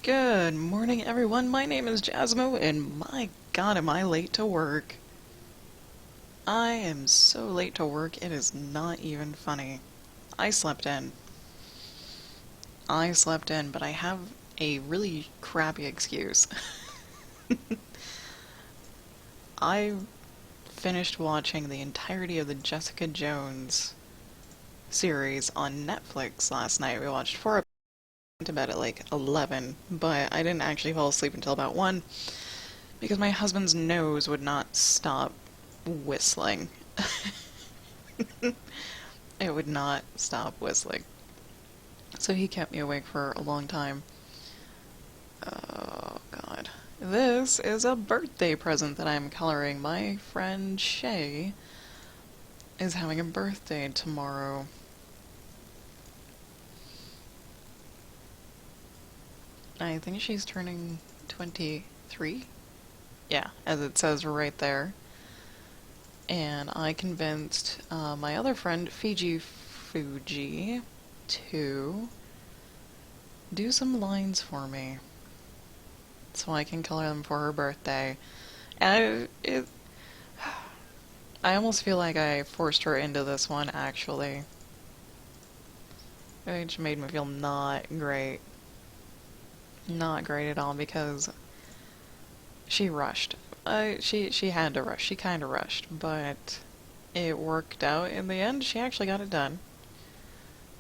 Good morning, everyone. My name is Jasmo, and my god, am I late to work. I am so late to work, it is not even funny. I slept in. I slept in, but I have a really crappy excuse. I finished watching the entirety of the Jessica Jones series on Netflix last night. We watched 4 episodes, went to bed at like 11, but I didn't actually fall asleep until about 1 because my husband's nose would not stop whistling. It would not stop whistling. So he kept me awake for a long time. Oh, God. This is a birthday present that I'm coloring. My friend Shay is having a birthday tomorrow. I think she's turning 23. Yeah, as it says right there. And I convinced my other friend, Fiji Fuji, to do some lines for me so I can color them for her birthday. And I almost feel like I forced her into this one, actually. Which made me feel not great. Not great at all, because she rushed. She had to rush. She kind of rushed, but it worked out in the end. She actually got it done.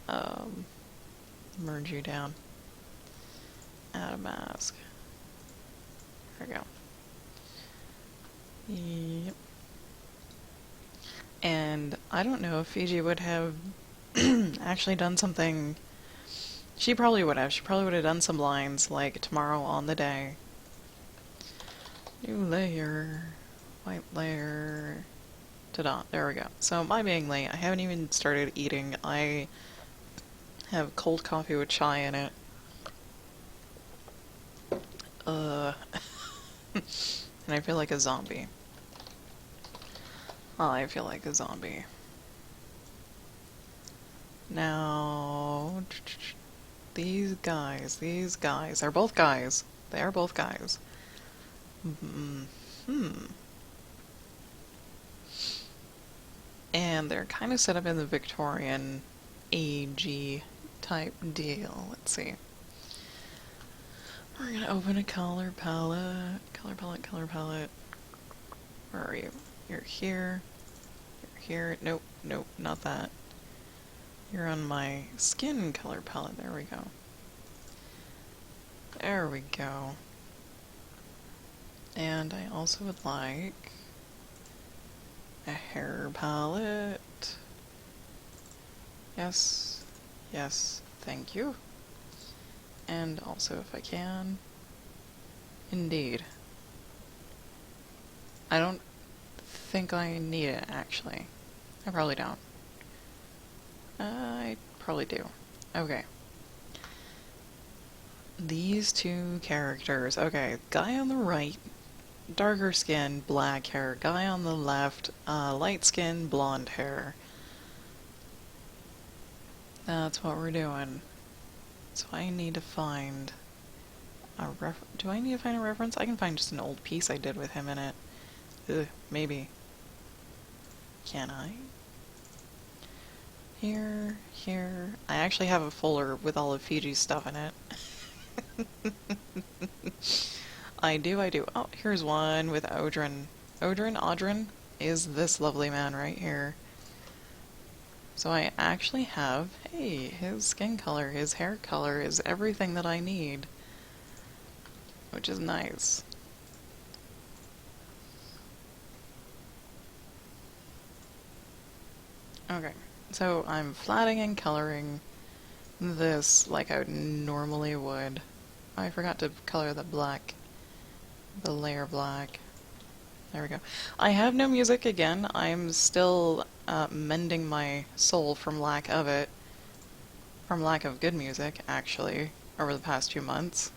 Um, Merge you down. Add a mask. There we go. Yep. And I don't know if Fiji would have actually done something. She probably would have. She probably would have done some lines like tomorrow on the day. New layer. White layer. Ta-da. There we go. So, my being late, I haven't even started eating. I have cold coffee with chai in it. Uh. And I feel like a zombie. I feel like a zombie. Now, these guys, they're both guys. They are both guys. And they're kind of set up in the Victorian AG type deal. Let's see. We're gonna open a color palette. Color palette, color palette. Where are you? You're here. You're here. Nope, nope, not that. You're on my skin color palette. There we go. There we go. And I also would like a hair palette. Yes, yes, thank you. And also, if I can, indeed. I don't think I need it, actually. I probably don't. I probably do. Okay. These two characters. Okay, guy on the right, darker skin, black hair. Guy on the left, light skin, blonde hair. That's what we're doing. So I need to find a do I need to find a reference? I can find just an old piece I did with him in it. Ugh, maybe. Can I? Here, here. I actually have a folder with all of Fiji's stuff in it. I do. Oh, here's one with Odrin. Odrin is this lovely man right here. So I actually have, hey, his skin color, his hair color is everything that I need. Which is nice. Okay, so I'm flatting and coloring this like I normally would. I forgot to color the black, the layer black. There we go. I have no music again. I'm still mending my soul from lack of it. From lack of good music, actually, over the past 2 months.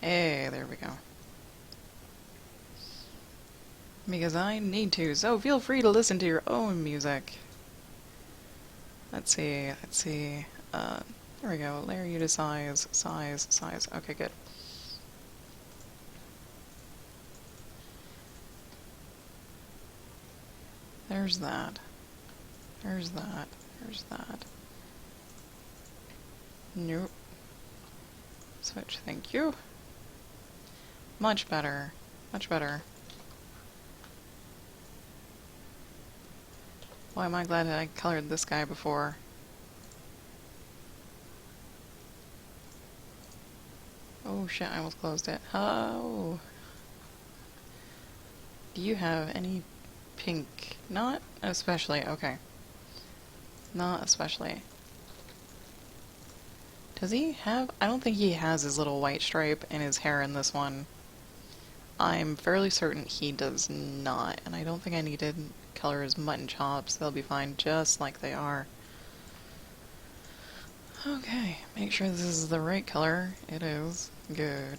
Hey, there we go. Because I need to, so feel free to listen to your own music. Let's see. There we go. Layer you to size, size, size. Okay, good. There's that. There's that. There's that. Nope. Switch, thank you. Much better. Much better. Why am I glad that I colored this guy before? Oh shit, I almost closed it. Oh. Do you have any pink? Not especially. Okay. Not especially. Does he have... I don't think he has his little white stripe in his hair in this one. I'm fairly certain he does not, and I don't think I need to color his mutton chops. They'll be fine just like they are. Okay, make sure this is the right color. It is. Good.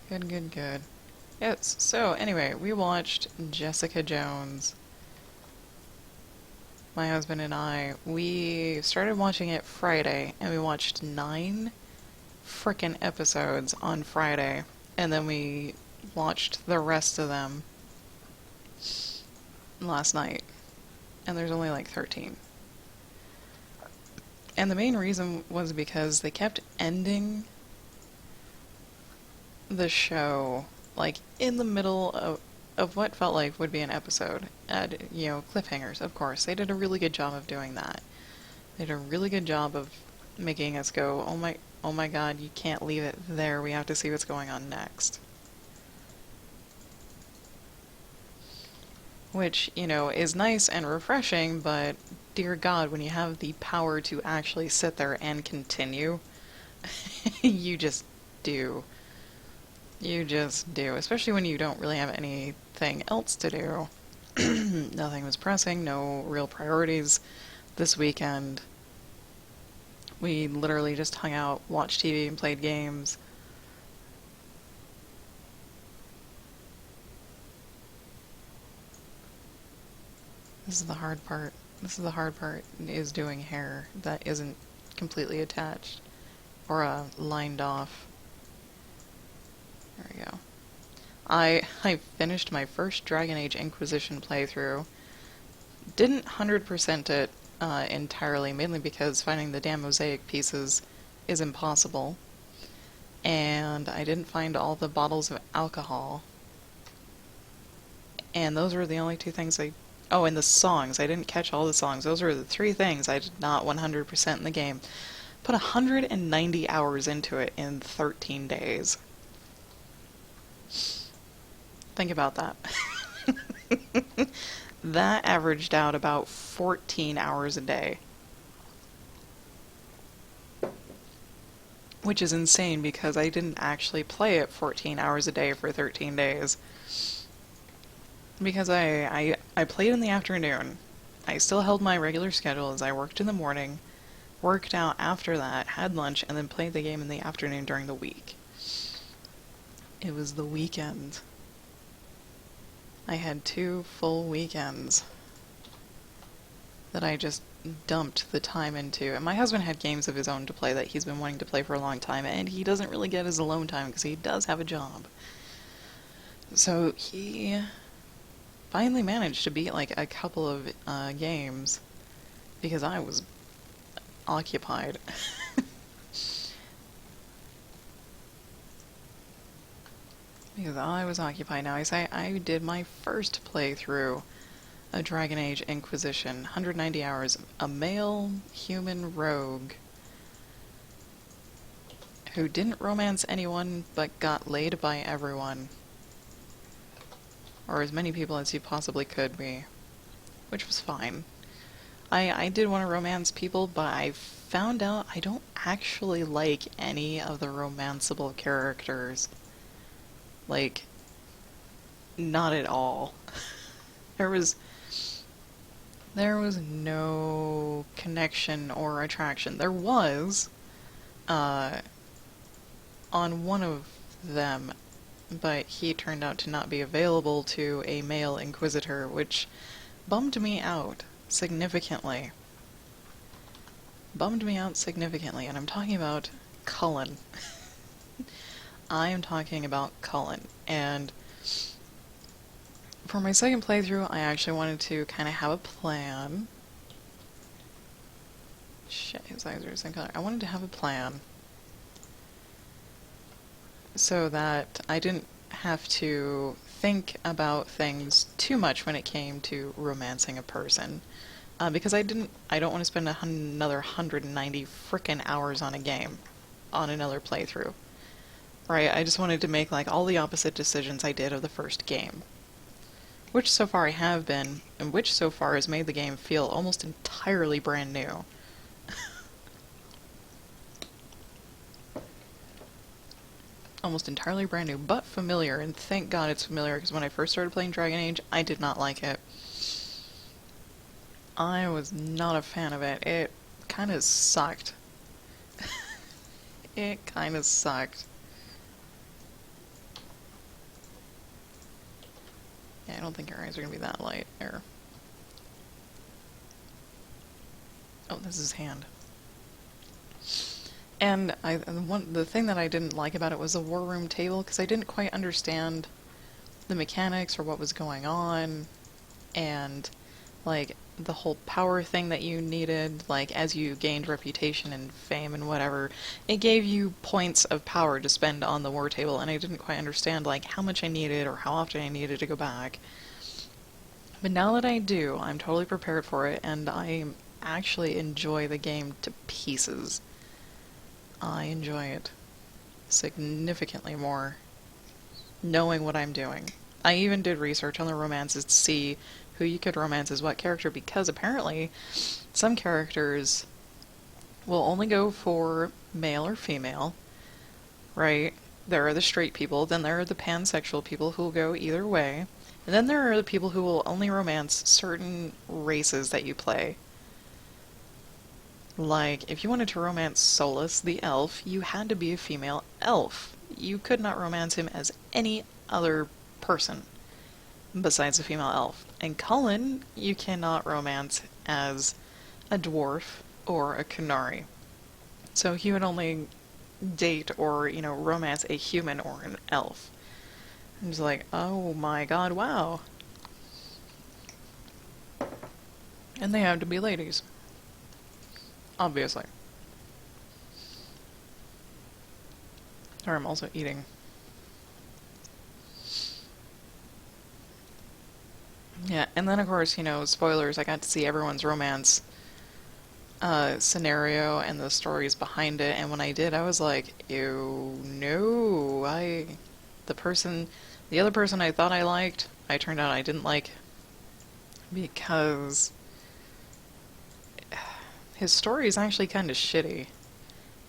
Good, good, good. Yes, so anyway, we watched Jessica Jones. My husband and I, we started watching it Friday, and we watched 9 frickin' episodes on Friday, and then we watched the rest of them last night, and there's only like 13. And the main reason was because they kept ending the show like in the middle of what felt like would be an episode. You know, cliffhangers, of course. They did a really good job of doing that. They did a really good job of making us go, oh my god, you can't leave it there, we have to see what's going on next. Which, you know, is nice and refreshing, but dear god, when you have the power to actually sit there and continue, you just do. You just do, especially when you don't really have anything else to do. Nothing was pressing, no real priorities this weekend. We literally just hung out, watched TV, and played games. This is the hard part. This is the hard part, is doing hair that isn't completely attached or lined off. There we go. I finished my first Dragon Age Inquisition playthrough. Didn't 100% it entirely, mainly because finding the damn mosaic pieces is impossible. And I didn't find all the bottles of alcohol. And those were the only 2 things I... Oh, and the songs. I didn't catch all the songs. Those were the 3 things I did not 100% in the game. Put 190 hours into it in 13 days. Think about that. That averaged out about 14 hours a day. Which is insane because I didn't actually play it 14 hours a day for 13 days. Because I played in the afternoon. I still held my regular schedule as I worked in the morning, worked out after that, had lunch, and then played the game in the afternoon during the week. It was the weekend. I had 2 full weekends that I just dumped the time into. And my husband had games of his own to play that he's been wanting to play for a long time, and he doesn't really get his alone time because he does have a job. So he finally managed to beat like a couple of games because I was occupied. Because I was occupied. Now, I did my first playthrough of Dragon Age Inquisition, 190 hours, a male human rogue who didn't romance anyone but got laid by everyone. Or as many people as he possibly could be. Which was fine. I did want to romance people, but I found out I don't actually like any of the romanceable characters. Like, not at all. There was no connection or attraction. There was, on one of them, but he turned out to not be available to a male inquisitor, which bummed me out significantly. bummed me out significantly, and I'm talking about Cullen. I am talking about Cullen, and for my second playthrough, I actually wanted to kind of have a plan. Shit, his eyes are the same color. I wanted to have a plan so that I didn't have to think about things too much when it came to romancing a person. Because I don't want to spend another 190 frickin' hours on a game, on another playthrough. Right? I just wanted to make, like, all the opposite decisions I did of the first game. Which so far I have been, and which so far has made the game feel almost entirely brand new. Almost entirely brand new, but familiar, and thank God it's familiar, because when I first started playing Dragon Age, I did not like it. I was not a fan of it. It kind of sucked. It kind of sucked. Yeah, I don't think your eyes are going to be that light. There. Oh, this is his hand. And the thing that I didn't like about it was the war room table, because I didn't quite understand the mechanics or what was going on, and like the whole power thing that you needed, like as you gained reputation and fame and whatever, it gave you points of power to spend on the war table, and I didn't quite understand like how much I needed or how often I needed to go back. But now that I do, I'm totally prepared for it, and I actually enjoy the game to pieces. I enjoy it significantly more knowing what I'm doing. I even did research on the romances to see who you could romance as what character, because apparently some characters will only go for male or female, right? There are the straight people, then there are the pansexual people who will go either way, and then there are the people who will only romance certain races that you play. Like, if you wanted to romance Solus, the elf, you had to be a female elf. You could not romance him as any other person besides a female elf. And Cullen, you cannot romance as a dwarf or a Kunari. So he would only date or, romance a human or an elf. I'm just like, oh my god, wow. And they have to be ladies. Obviously. Sorry, I'm also eating. Yeah, and then of course, spoilers, I got to see everyone's romance scenario and the stories behind it, and when I did, I was like, ew, no, the other person I thought I liked, I turned out I didn't like, because his story is actually kind of shitty,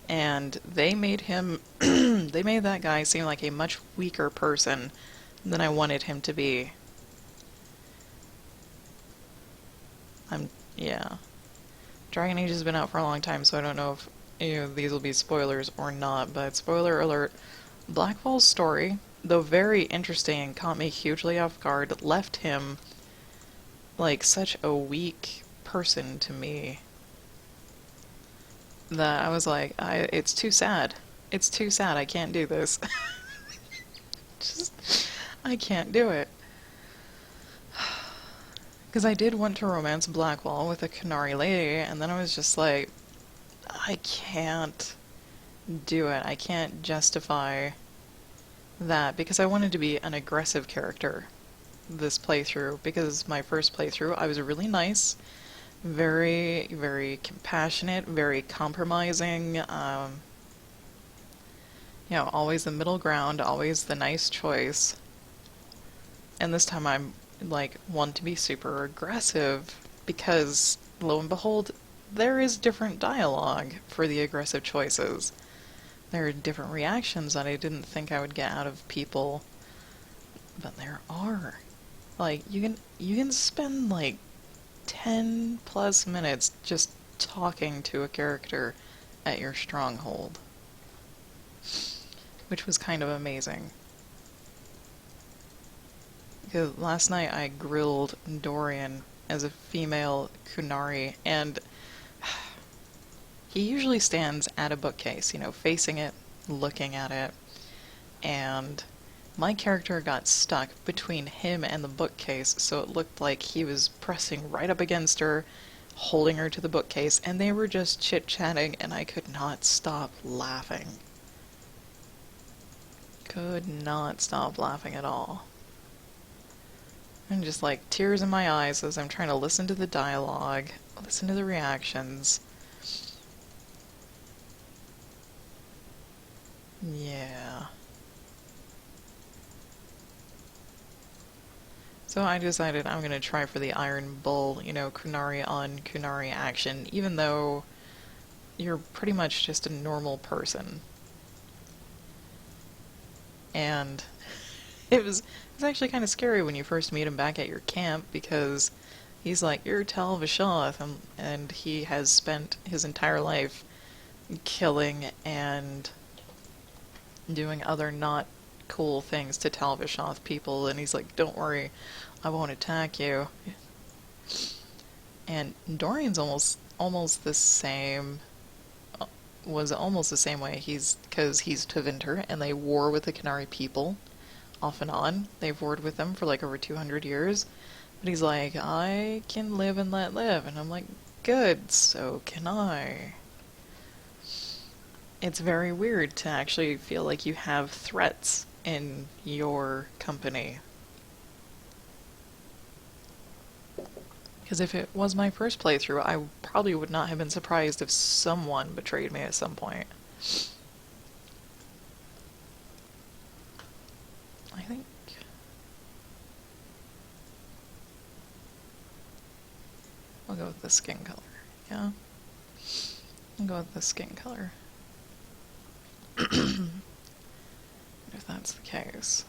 and they made him, they made that guy seem like a much weaker person than I wanted him to be. Yeah. Dragon Age has been out for a long time, so I don't know if these will be spoilers or not, but spoiler alert, Blackwall's story, though very interesting and caught me hugely off guard, left him like such a weak person to me that I was like, it's too sad. It's too sad, I can't do this. I can't do it. Because I did want to romance Blackwall with a Kunari lady, and then I was just like, I can't do it. I can't justify that, because I wanted to be an aggressive character this playthrough, because my first playthrough, I was really nice, very, very compassionate, very compromising, always the middle ground, always the nice choice. And this time I'm want to be super aggressive, because lo and behold, there is different dialogue for the aggressive choices. There are different reactions that I didn't think I would get out of people, but there are. You can spend 10 plus minutes just talking to a character at your stronghold, which was kind of amazing. Because last night I grilled Dorian as a female Kunari, and he usually stands at a bookcase, you know, facing it, looking at it, and my character got stuck between him and the bookcase, so it looked like he was pressing right up against her, holding her to the bookcase, and they were just chit-chatting, and I could not stop laughing. Could not stop laughing at all. And just like tears in my eyes as I'm trying to listen to the dialogue, listen to the reactions. Yeah. So I decided I'm gonna try for the Iron Bull, you know, Kunari on, Kunari action, even though you're pretty much just a normal person. And it was actually kind of scary when you first meet him back at your camp, because he's like, you're Tal Vishoth, and he has spent his entire life killing and doing other not cool things to Tal Vishoth people, and he's like, don't worry, I won't attack you. And Dorian's almost the same, was almost the same way. Because he's Tevinter, and they war with the Canary people, off and on. They've warred with them for like over 200 years. But he's like, I can live and let live. And I'm like, good, so can I. It's very weird to actually feel like you have threats in your company. Because if it was my first playthrough, I probably would not have been surprised if someone betrayed me at some point. I think... I'll go with the skin color, yeah? I'll go with the skin color. If that's the case.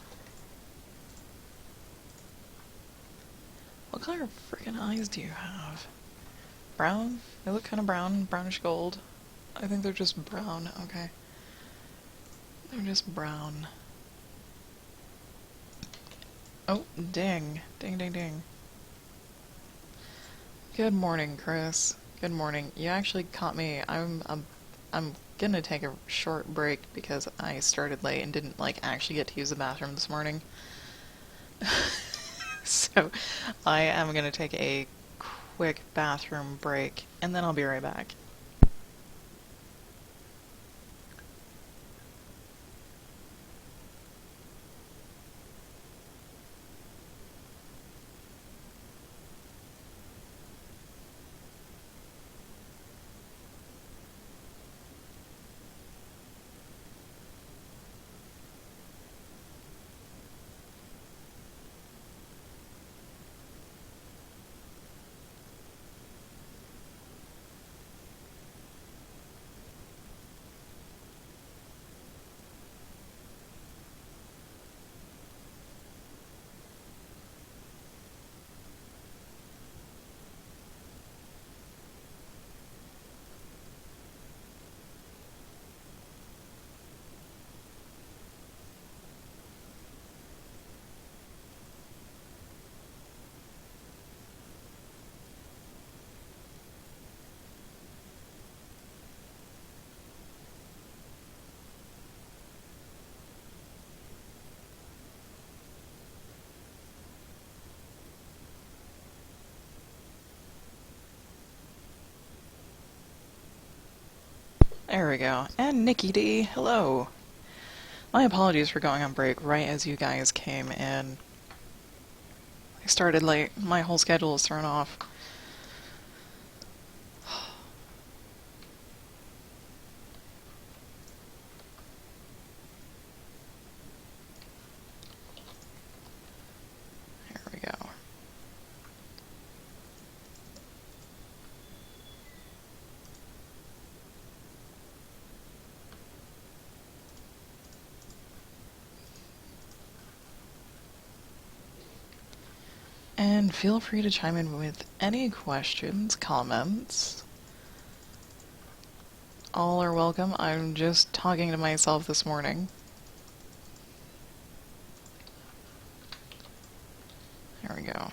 What color of freaking eyes do you have? Brown? They look kind of brown, brownish gold. I think they're just brown, okay. They're just brown. Oh, ding. Ding, ding, ding. Good morning, Chris. Good morning. You actually caught me. I'm gonna take a short break because I started late and didn't, like, actually get to use the bathroom this morning. So, I am gonna take a quick bathroom break, and then I'll be right back. There we go. And Nikki D, hello. My apologies for going on break right as you guys came in. I started late. My whole schedule is thrown off. Here we go. And feel free to chime in with any questions, comments. All are welcome. I'm just talking to myself this morning. There we go.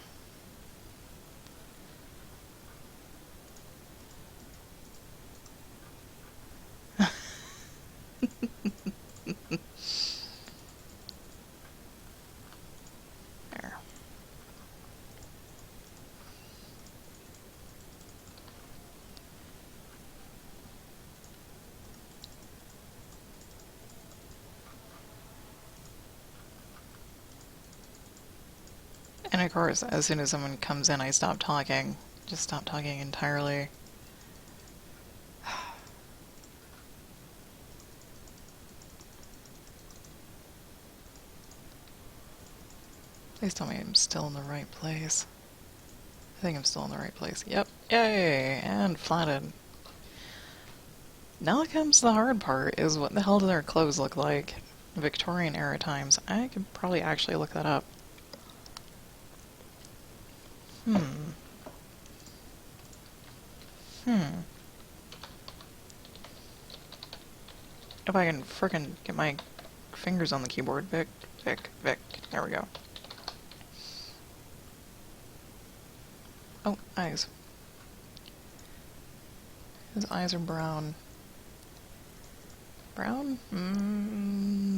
of course, as soon as someone comes in, I stop talking. Just stop talking entirely. Please tell me I'm still in the right place. I think I'm still in the right place. Yep. Yay! And flatted. Now comes the hard part, is what the hell do their clothes look like? Victorian era times. I could probably actually look that up. Hmm. If I can frickin' get my fingers on the keyboard. Vic. There we go. Oh, eyes. His eyes are brown. Brown?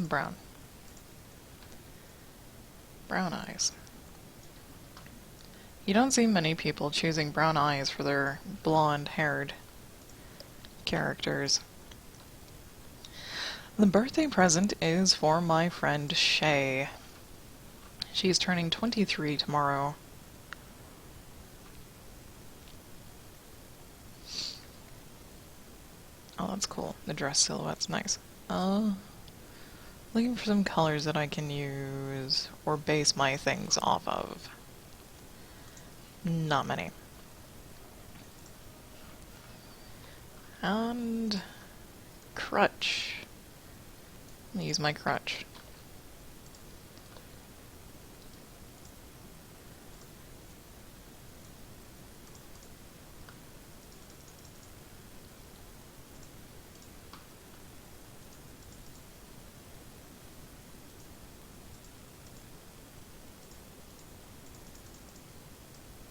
Brown. Brown eyes. You don't see many people choosing brown eyes for their blonde-haired characters. The birthday present is for my friend Shay. She's turning 23 tomorrow. Oh, that's cool. The dress silhouette's nice. Looking for some colors that I can use or base my things off of. Not many. And crutch. I'm gonna use my crutch.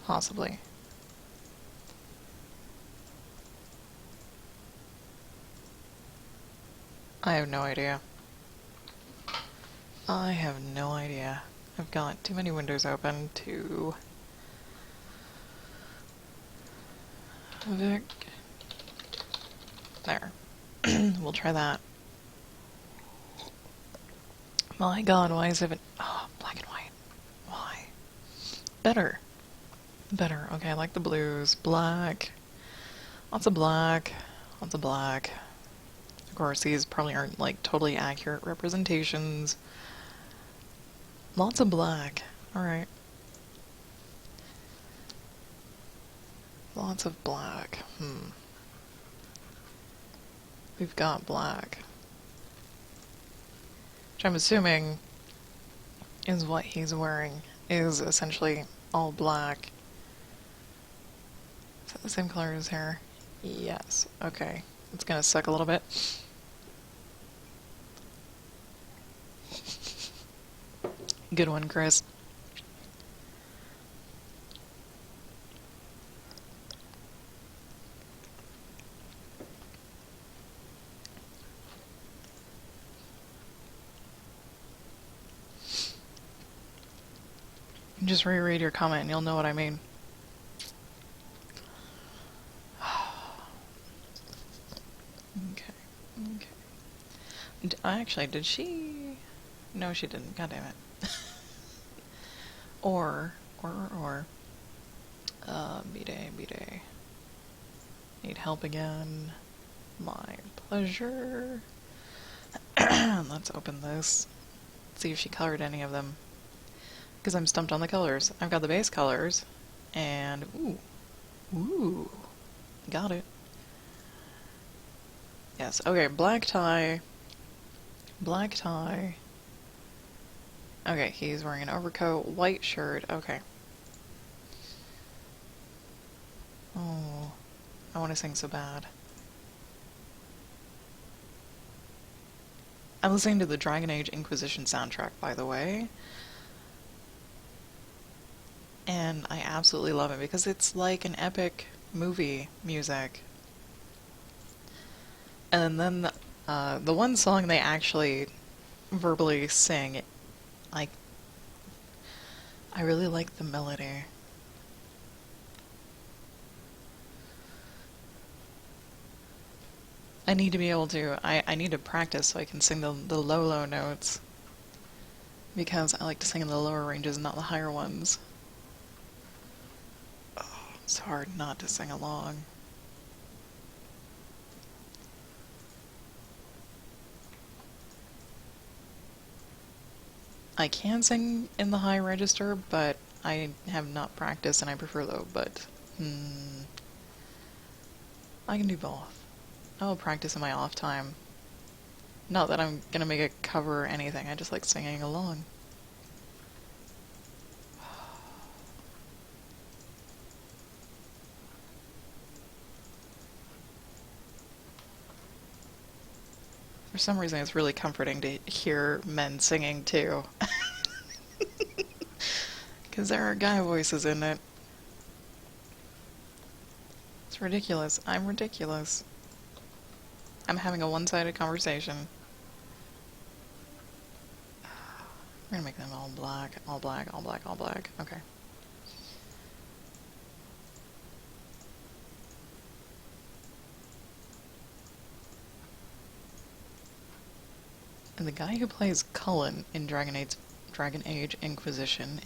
Possibly. I have no idea. I have no idea. I've got too many windows open to... Vic. There. We'll try that. My god, why is it... Oh, black and white. Why? Better. Better. Okay, I like the blues. Black. Lots of black. Lots of black. Of course, these probably aren't, like, totally accurate representations. Lots of black. Alright. Lots of black. We've got black. Which I'm assuming is what he's wearing. Is essentially all black. Is that the same color as his hair? Yes. Okay. It's gonna suck a little bit. Good one, Chris. Just reread your comment and you'll know what I mean. Okay. Actually, did she... No, she didn't. God damn it. or... B-Day. Need help again. My pleasure. Let's open this. See if she colored any of them. Because I'm stumped on the colors. I've got the base colors. And... Ooh. Got it. Yes, okay, black tie. Black tie. Okay, he's wearing an overcoat, white shirt, okay. Oh, I want to sing so bad. I'm listening to the Dragon Age Inquisition soundtrack, by the way. And I absolutely love it because it's like an epic movie music. And then the one song they actually verbally sing, I really like the melody. I need to be able to, I need to practice so I can sing the low notes. Because I like to sing in the lower ranges, not the higher ones. It's hard not to sing along. I can sing in the high register, but I have not practiced and I prefer low, but I can do both. I'll practice in my off time. Not that I'm gonna make a cover or anything, I just like singing along. For some reason it's really comforting to hear men singing too. Because there are guy voices in it. It's ridiculous. I'm ridiculous. I'm having a one-sided conversation. We're gonna make them all black, all black, all black, all black. Okay. And the guy who plays Cullen in Dragon Age Inquisition,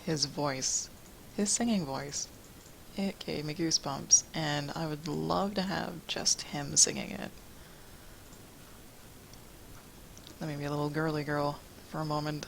his voice, his singing voice, it gave me goosebumps, and I would love to have just him singing it. Let me be a little girly girl for a moment.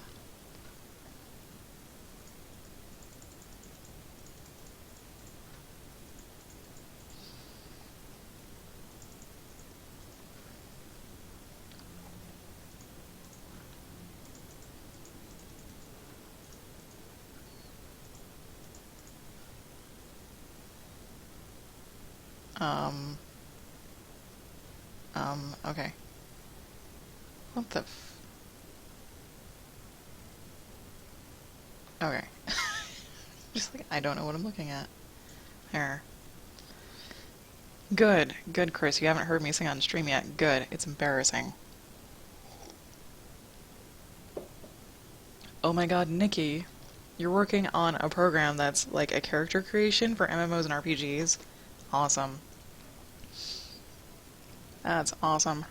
Okay. What the f... Okay. Just like, I don't know what I'm looking at. There. Good. Good, Chris. You haven't heard me sing on stream yet. Good. It's embarrassing. Oh my god, Nikki. You're working on a program that's like a character creation for MMOs and RPGs. Awesome. That's awesome.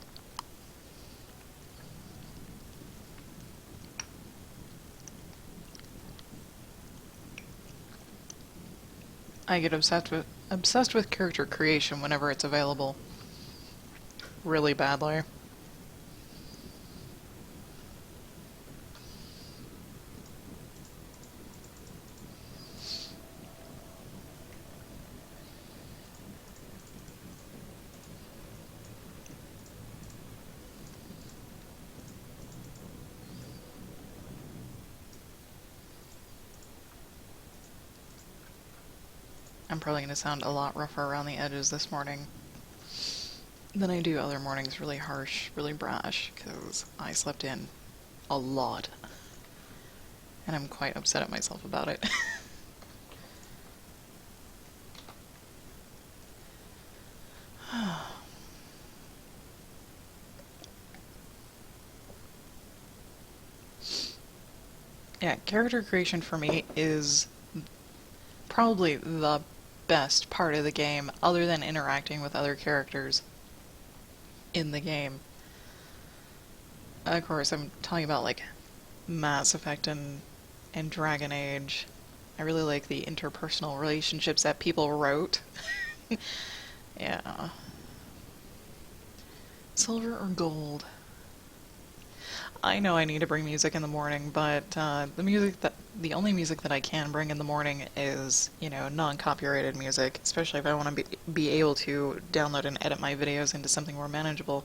I get obsessed with character creation whenever it's available. Really badly. I'm probably going to sound a lot rougher around the edges this morning than I do other mornings, really harsh, really brash, because I slept in a lot. And I'm quite upset at myself about it. Yeah, character creation for me is probably the best part of the game, other than interacting with other characters in the game. Of course, I'm talking about like Mass Effect and Dragon Age. I really like the interpersonal relationships that people wrote. Yeah. Silver or gold? I know I need to bring music in the morning, but the only music that I can bring in the morning is, you know, non-copyrighted music, especially if I want to be able to download and edit my videos into something more manageable.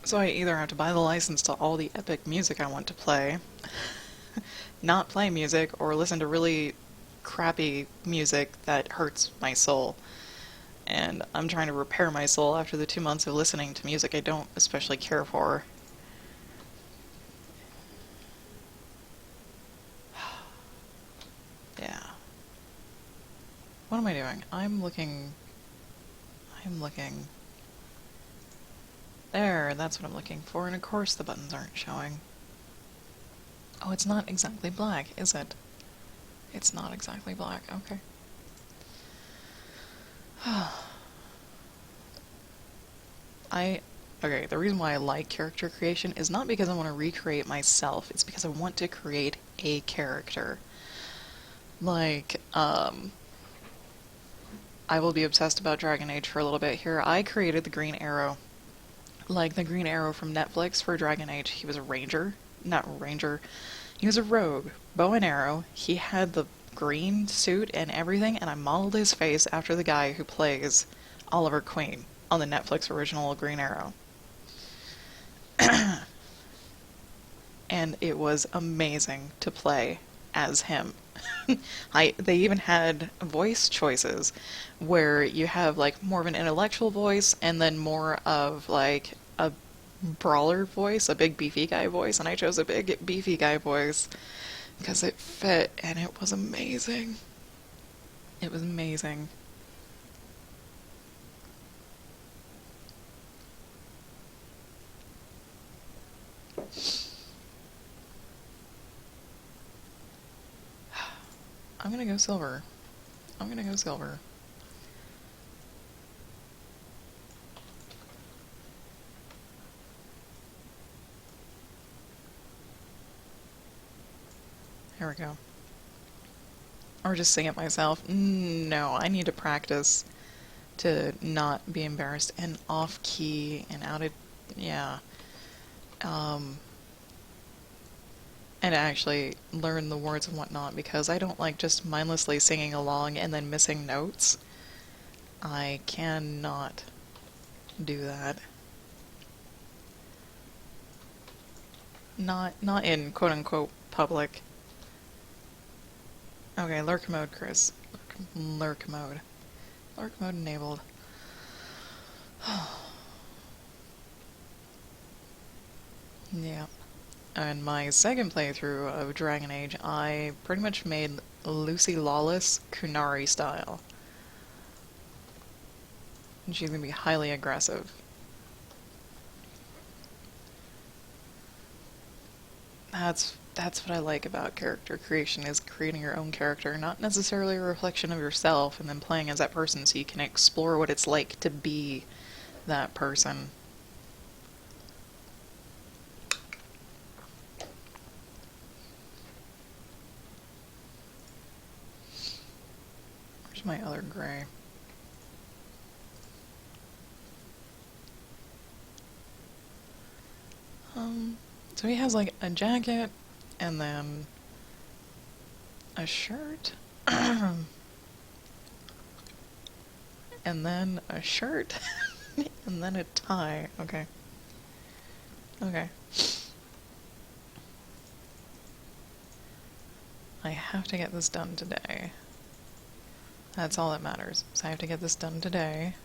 So I either have to buy the license to all the epic music I want to play, not play music, or listen to really crappy music that hurts my soul. And I'm trying to repair my soul after the 2 months of listening to music I don't especially care for. Yeah. What am I doing? I'm looking... There, that's what I'm looking for, and of course the buttons aren't showing. Oh, it's not exactly black, is it? It's not exactly black, okay. Okay, the reason why I like character creation is not because I want to recreate myself, it's because I want to create a character. Like, I will be obsessed about Dragon Age for a little bit here. I created the Green Arrow. Like the Green Arrow from Netflix for Dragon Age. He was a ranger. Not ranger. He was a rogue. Bow and arrow. He had the green suit and everything, and I modeled his face after the guy who plays Oliver Queen on the Netflix original Green Arrow. And it was amazing to play as him. They even had voice choices where you have like more of an intellectual voice and then more of like a brawler voice, a big beefy guy voice, and I chose a big beefy guy voice because it fit and it was amazing. It was amazing. I'm gonna go silver. I'm gonna go silver. Here we go. Or just sing it myself. No, I need to practice to not be embarrassed and off key and out of, yeah. And actually learn the words and whatnot because I don't like just mindlessly singing along and then missing notes. I cannot do that. Not in quote unquote public. Okay, lurk mode, Chris. Lurk mode. Lurk mode enabled. Yeah. And my second playthrough of Dragon Age, I pretty much made Lucy Lawless Kunari style. And she's gonna be highly aggressive. That's what I like about character creation, is creating your own character, not necessarily a reflection of yourself, and then playing as that person so you can explore what it's like to be that person. Where's my other gray? So he has like a jacket, and then a shirt, and then a shirt, and then a tie. Okay. Okay. I have to get this done today. That's all that matters. So I have to get this done today.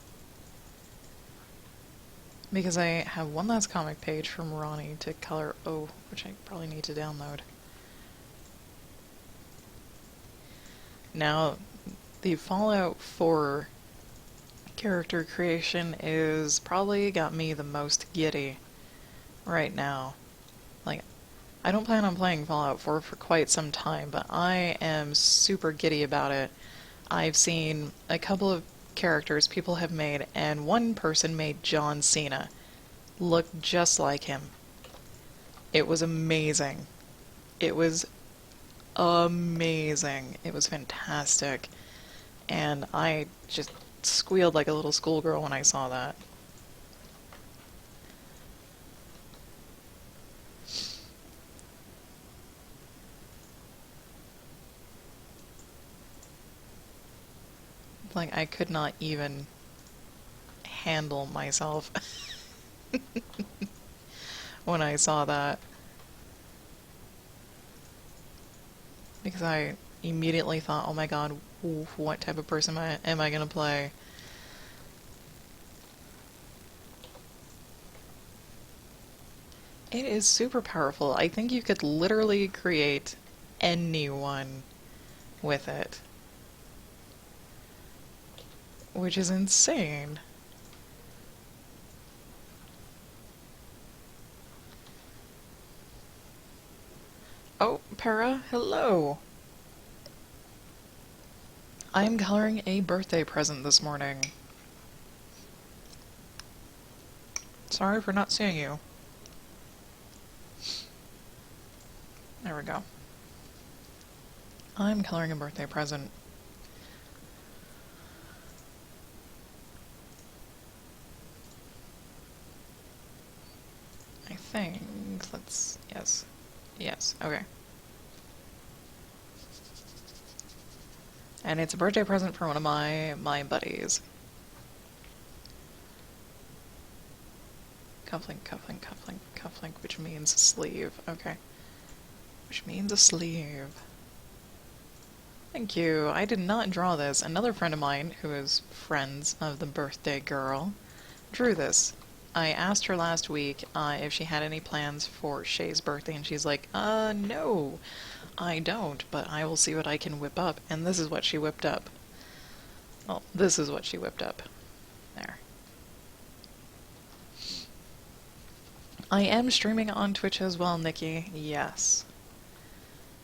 Because I have one last comic page from Ronnie to color O, which I probably need to download. Now, the Fallout 4 character creation is probably got me the most giddy right now. Like, I don't plan on playing Fallout 4 for quite some time, but I am super giddy about it. I've seen a couple of characters people have made, and one person made John Cena look just like him. It was amazing. It was amazing. It was fantastic. And I just squealed like a little schoolgirl when I saw that. Like, I could not even handle myself when I saw that. Because I immediately thought, oh my god, what type of person am I gonna play? It is super powerful. I think you could literally create anyone with it. Which is insane. Oh, Para, hello. I am coloring a birthday present this morning. Sorry for not seeing you. There we go. I'm coloring a birthday present. I think, yes. Yes, okay. And it's a birthday present for one of my buddies. Cufflink, cufflink, cufflink, cufflink, which means sleeve. Okay. Which means a sleeve. Thank you. I did not draw this. Another friend of mine, who is friends of the birthday girl, drew this. I asked her last week if she had any plans for Shay's birthday, and she's like, no, I don't, but I will see what I can whip up. And this is what she whipped up. Well, this is what she whipped up. There. I am streaming on Twitch as well, Nikki. Yes.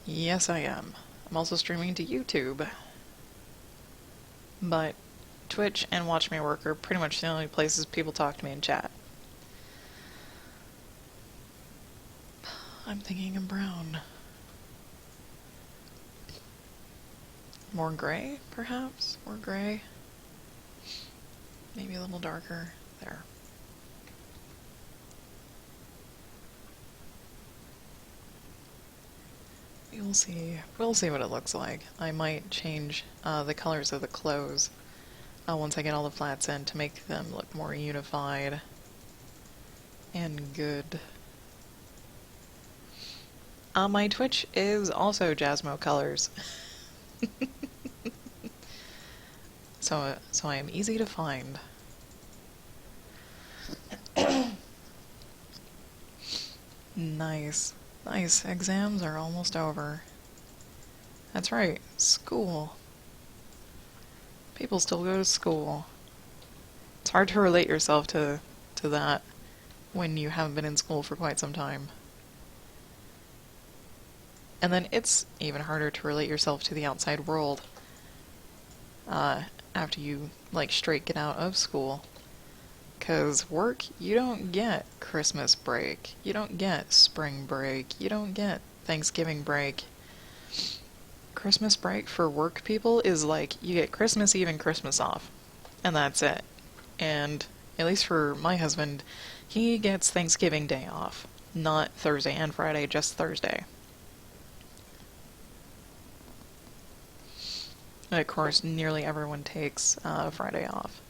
Yes, I am. I'm also streaming to YouTube. But Twitch and Watch Me Work are pretty much the only places people talk to me in chat. I'm thinking of brown. More gray, perhaps? More gray? Maybe a little darker. There. We'll see. We'll see what it looks like. I might change the colors of the clothes once I get all the flats in to make them look more unified and good. My Twitch is also Jasmo colors. So I am easy to find. Nice. Nice. Exams are almost over. That's right. School. People still go to school. It's hard to relate yourself to that when you haven't been in school for quite some time. And then it's even harder to relate yourself to the outside world after you, like, straight get out of school. 'Cause work, you don't get Christmas break, you don't get spring break, you don't get Thanksgiving break. Christmas break for work people is like, you get Christmas Eve and Christmas off. And that's it. And, at least for my husband, he gets Thanksgiving Day off. Not Thursday and Friday, just Thursday. And of course, nearly everyone takes Friday off.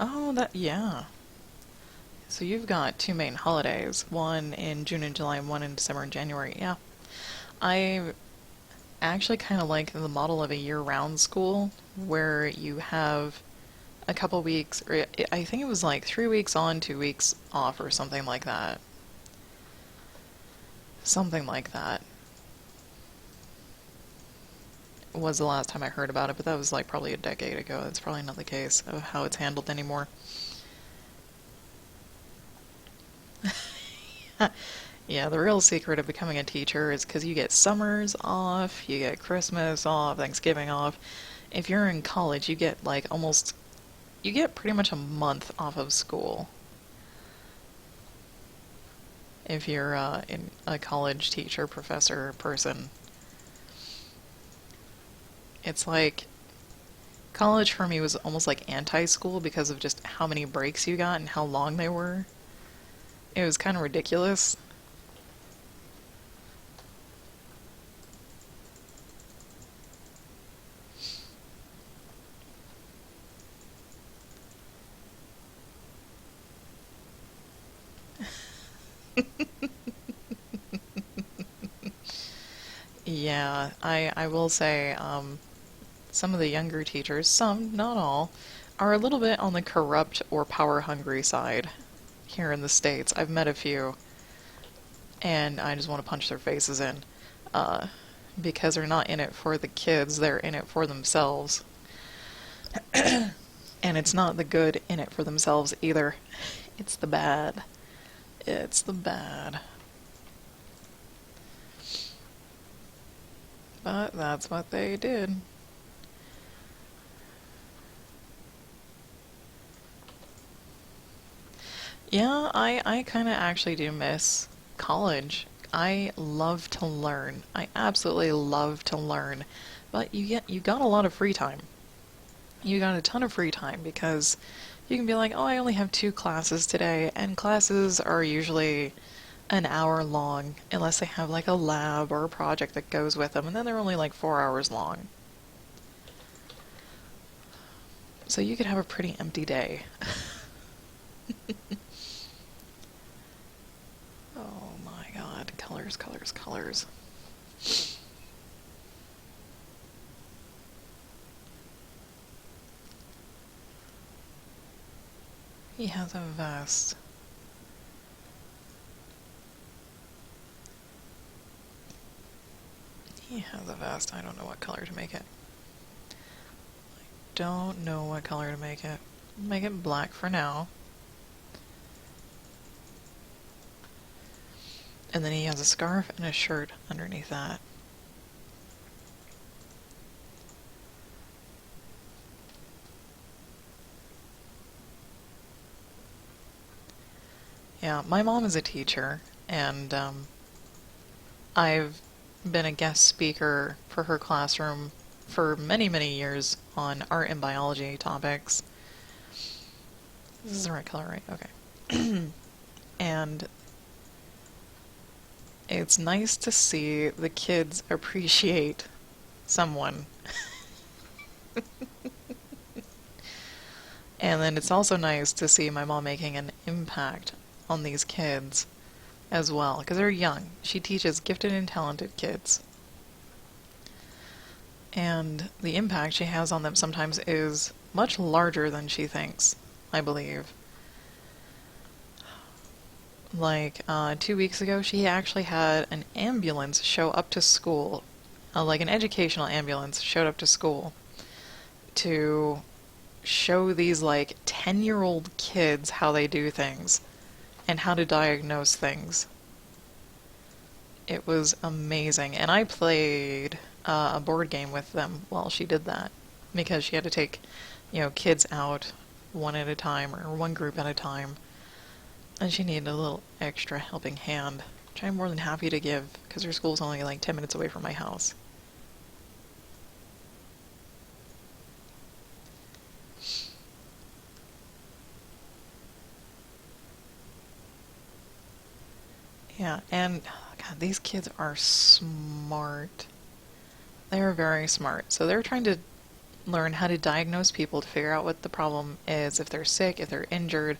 Oh, yeah. So you've got two main holidays, one in June and July and one in December and January. Yeah. I actually kind of like the model of a year-round school where you have a couple weeks, or I think it was like 3 weeks on, 2 weeks off or something like that. Something like that was the last time I heard about it, but that was like probably a decade ago. That's probably not the case of how it's handled anymore. Yeah, the real secret of becoming a teacher is because you get summers off, you get Christmas off, Thanksgiving off. If you're in college, you get like you get pretty much a month off of school. If you're in a college teacher, professor, person. It's like, college for me was almost like anti-school because of just how many breaks you got and how long they were. It was kind of ridiculous. Yeah, I will say, some of the younger teachers, some, not all, are a little bit on the corrupt or power-hungry side here in the States. I've met a few, and I just want to punch their faces in, because they're not in it for the kids, they're in it for themselves. And it's not the good in it for themselves either. It's the bad. It's the bad. But that's what they did. Yeah, I kind of actually do miss college, I love to learn. I absolutely love to learn. But you got a lot of free time. You got a ton of free time because you can be like, oh, I only have 2 classes today, and classes are usually an hour long, unless they have like a lab or a project that goes with them, and then they're only like 4 hours long. So you could have a pretty empty day. Oh my god, colors, colors, colors. He has a vest. He has a vest. I don't know what color to make it. Don't know what color to make it. Make it black for now. And then he has a scarf and a shirt underneath that. Yeah, my mom is a teacher, and I've been a guest speaker for her classroom for many, many years on art and biology topics. This is the right color, right? Okay. And it's nice to see the kids appreciate someone. And then it's also nice to see my mom making an impact on these kids as well, because they're young. She teaches gifted and talented kids. And the impact she has on them sometimes is much larger than she thinks, I believe. Like, 2 weeks ago, she actually had an ambulance show up to school, like an educational ambulance showed up to school to show these, like, 10-year-old kids how they do things and how to diagnose things. It was amazing. And I played a board game with them while she did that, because she had to take, kids out one at a time, or one group at a time. And she needed a little extra helping hand, which I'm more than happy to give, because her school's only like 10 minutes away from my house. Yeah, and God, these kids are smart. They're very smart. So they're trying to learn how to diagnose people to figure out what the problem is, if they're sick, if they're injured.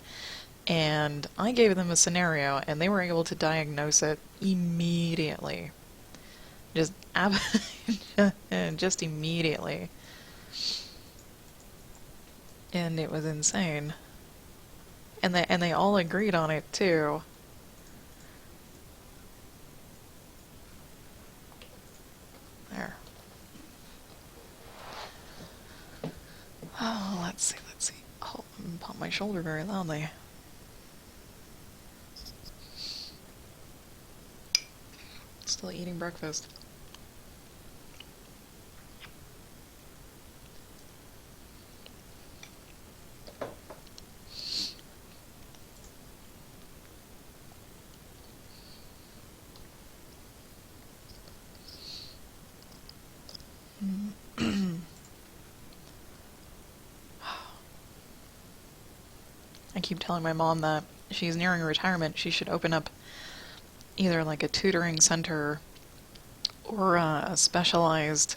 And I gave them a scenario, and they were able to diagnose it immediately. Just, just immediately. And it was insane. And they all agreed on it too. There. Oh, let's see. Oh, I'm pumping my shoulder very loudly. Still eating breakfast. I keep telling my mom that she's nearing retirement. She should open up either like a tutoring center or a specialized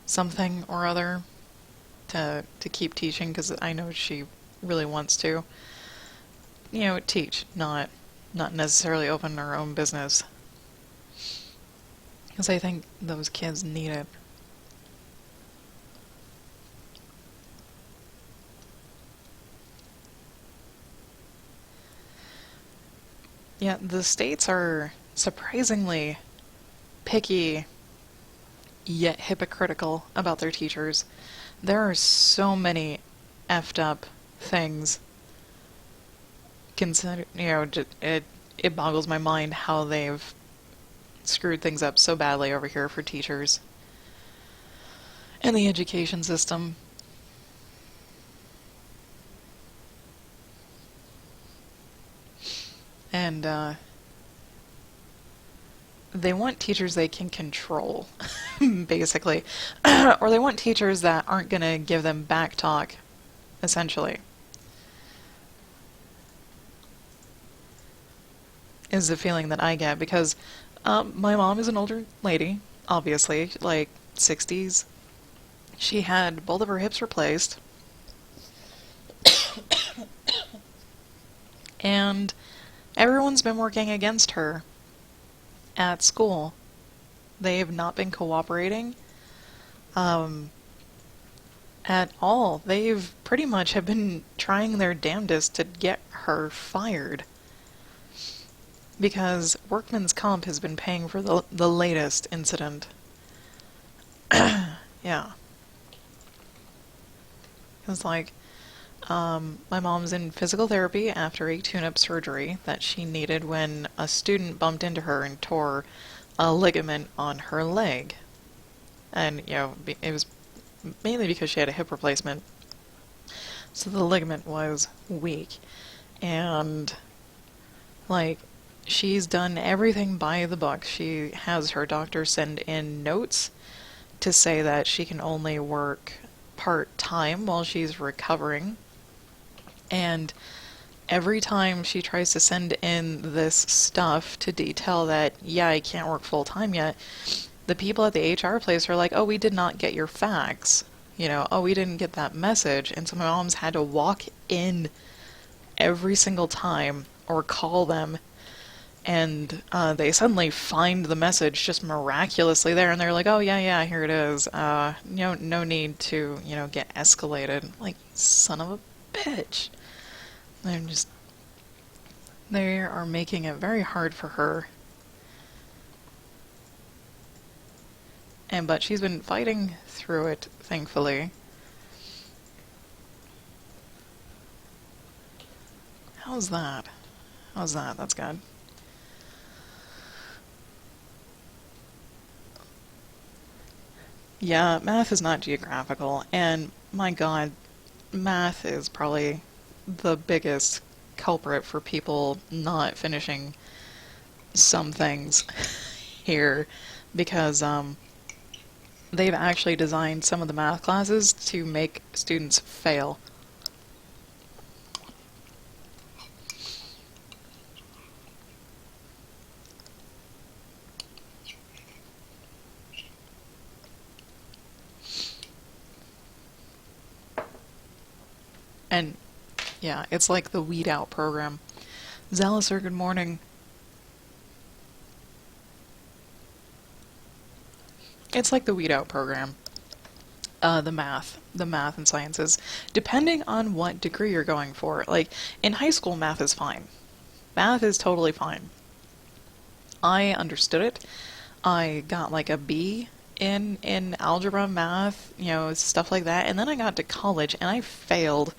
something or other to keep teaching, because I know she really wants to. Teach, not necessarily open her own business. Because I think those kids need it. Yeah, the states are surprisingly picky yet hypocritical about their teachers. There are so many effed up things. It boggles my mind how they've screwed things up so badly over here for teachers and the education system. And they want teachers they can control, basically. Or they want teachers that aren't going to give them back talk, essentially. Is the feeling that I get because my mom is an older lady, obviously, like 60s. She had both of her hips replaced, and everyone's been working against her at school. They have not been cooperating at all. They've pretty much have been trying their damnedest to get her fired because Workman's Comp has been paying for the latest incident. Yeah. It's like, my mom's in physical therapy after a tune-up surgery that she needed when a student bumped into her and tore a ligament on her leg. And, you know, it was mainly because she had a hip replacement. So the ligament was weak. And, like, she's done everything by the book. She has her doctor send in notes to say that she can only work part-time while she's recovering. And every time she tries to send in this stuff to detail that, yeah, I can't work full-time yet, the people at the HR place are like, oh, we did not get your fax. You know, oh, we didn't get that message. And so my mom's had to walk in every single time or call them, and they find the message just miraculously there, and they're like, oh, yeah, here it is. No need to, get escalated. Like, son of a bitch. They are making it very hard for her. But she's been fighting through it, thankfully. How's that? That's good. Yeah, math is not geographical, and my god, math is probably the biggest culprit for people not finishing some things here, because they've actually designed some of the math classes to make students fail. And yeah, it's like the weed out program. Zaliser, good morning. It's like the weed out program. The math and sciences, depending on what degree you're going for. Like, in high school, math is fine. Math is totally fine. I understood it. I got like a B in algebra, math, stuff like that. And then I got to college and I failed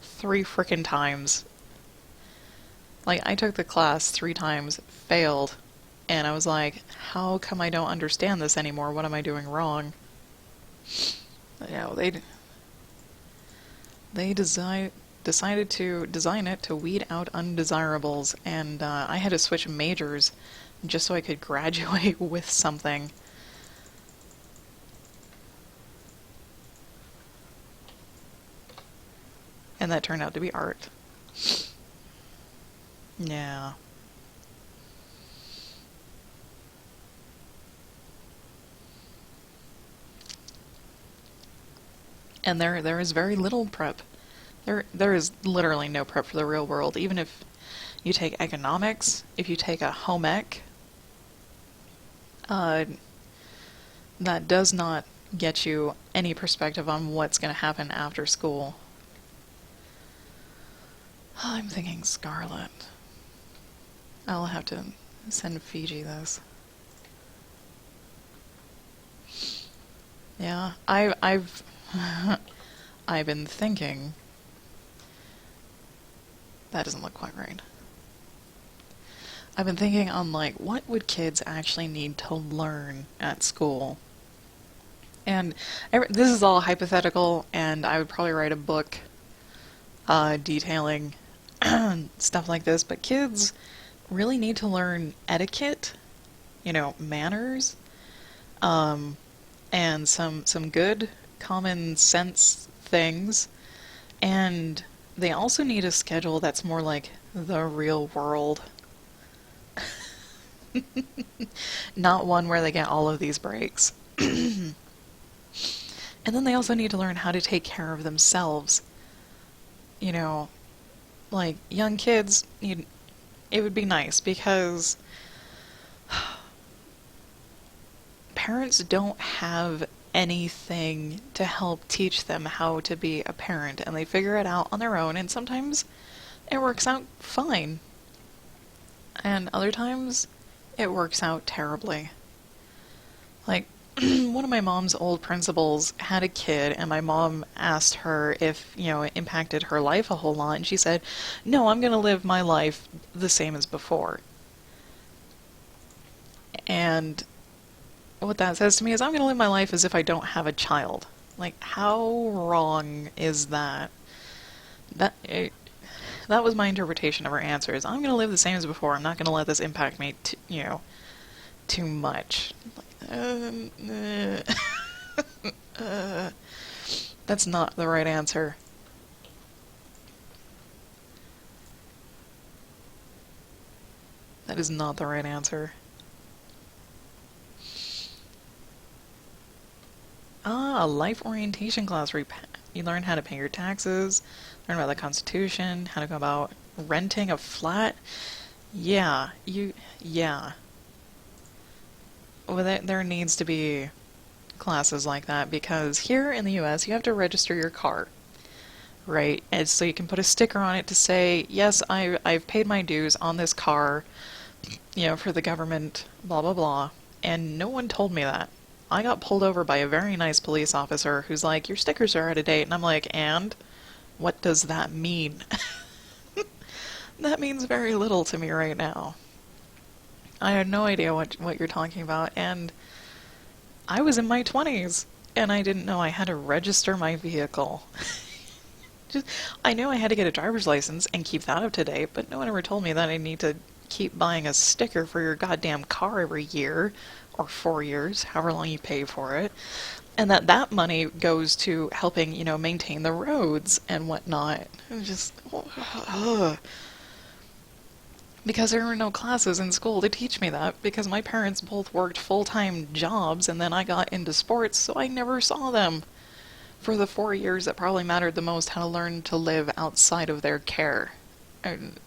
3 frickin' times. Like, I took the class 3 times, failed, and I was like, how come I don't understand this anymore? What am I doing wrong? They decided to design it to weed out undesirables, and I had to switch majors just so I could graduate with something. And that turned out to be art. Yeah. And there is very little prep. There is literally no prep for the real world. Even if you take economics, if you take a home ec, that does not get you any perspective on what's going to happen after school. I'm thinking Scarlet. I'll have to send Fiji this. Yeah, I've I've been thinking. That doesn't look quite right. I've been thinking on, like, what would kids actually need to learn at school? And this is all hypothetical, and I would probably write a book detailing stuff like this, but kids really need to learn etiquette you know, manners, um, and some good common sense things. And they also need a schedule that's more like the real world, not one where they get all of these breaks. And then they also need to learn how to take care of themselves. You know, like young kids need, it would be nice because parents don't have anything to help teach them how to be a parent, and they figure it out on their own, and sometimes it works out fine, and other times it works out terribly. Like, one of my mom's old principals had a kid, and my mom asked her if, you know, it impacted her life a whole lot, and she said, "No, I'm going to live my life the same as before." And what that says to me is I'm going to live my life as if I don't have a child. Like, how wrong is that? That that was my interpretation of her answer. Is I'm going to live the same as before. I'm not going to let this impact me, you know, too much. That's not the right answer. That is not the right answer. Ah, a life orientation class where you learn how to pay your taxes, learn about the Constitution, how to go about renting a flat. Yeah. Well, there needs to be classes like that because here in the US you have to register your car, right? And so you can put a sticker on it to say, yes, I've paid my dues on this car, you know, for the government, blah blah blah. And no one told me that. I got pulled over by a very nice police officer who's like, your stickers are out of date. And I'm like, and? What does that mean? That means very little to me right now. I had no idea what you're talking about, and I was in my 20s, and I didn't know I had to register my vehicle. Just, I knew I had to get a driver's license and keep that up to date, but no one ever told me that I need to keep buying a sticker for your goddamn car every year, or 4 years, however long you pay for it, and that money goes to helping, you know, maintain the roads and whatnot. It was just, ugh. Because there were no classes in school to teach me that, because my parents both worked full-time jobs, and then I got into sports, so I never saw them for the 4 years that probably mattered the most, how to learn to live outside of their care. And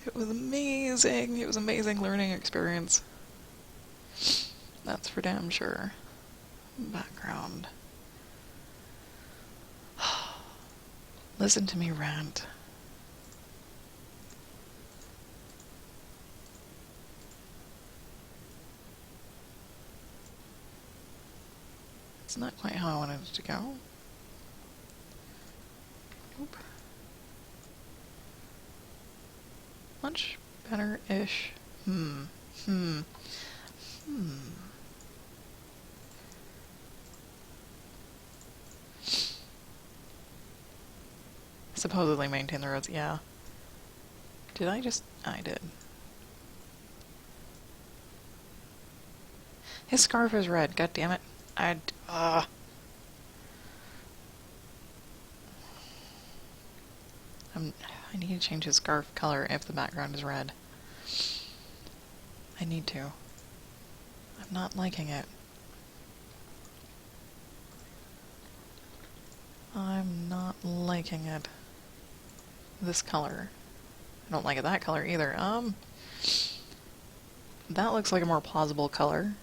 it was amazing. It was an amazing learning experience. That's for damn sure. Background. Listen to me rant. It's not quite how I wanted it to go. Nope. Much better-ish. Supposedly maintain the roads, yeah. Did I just... I did. His scarf is red, god damn it. I need to change his scarf color if the background is red. I need to. I'm not liking it. I'm not liking it. This color. I don't like it that color either. That looks like a more plausible color,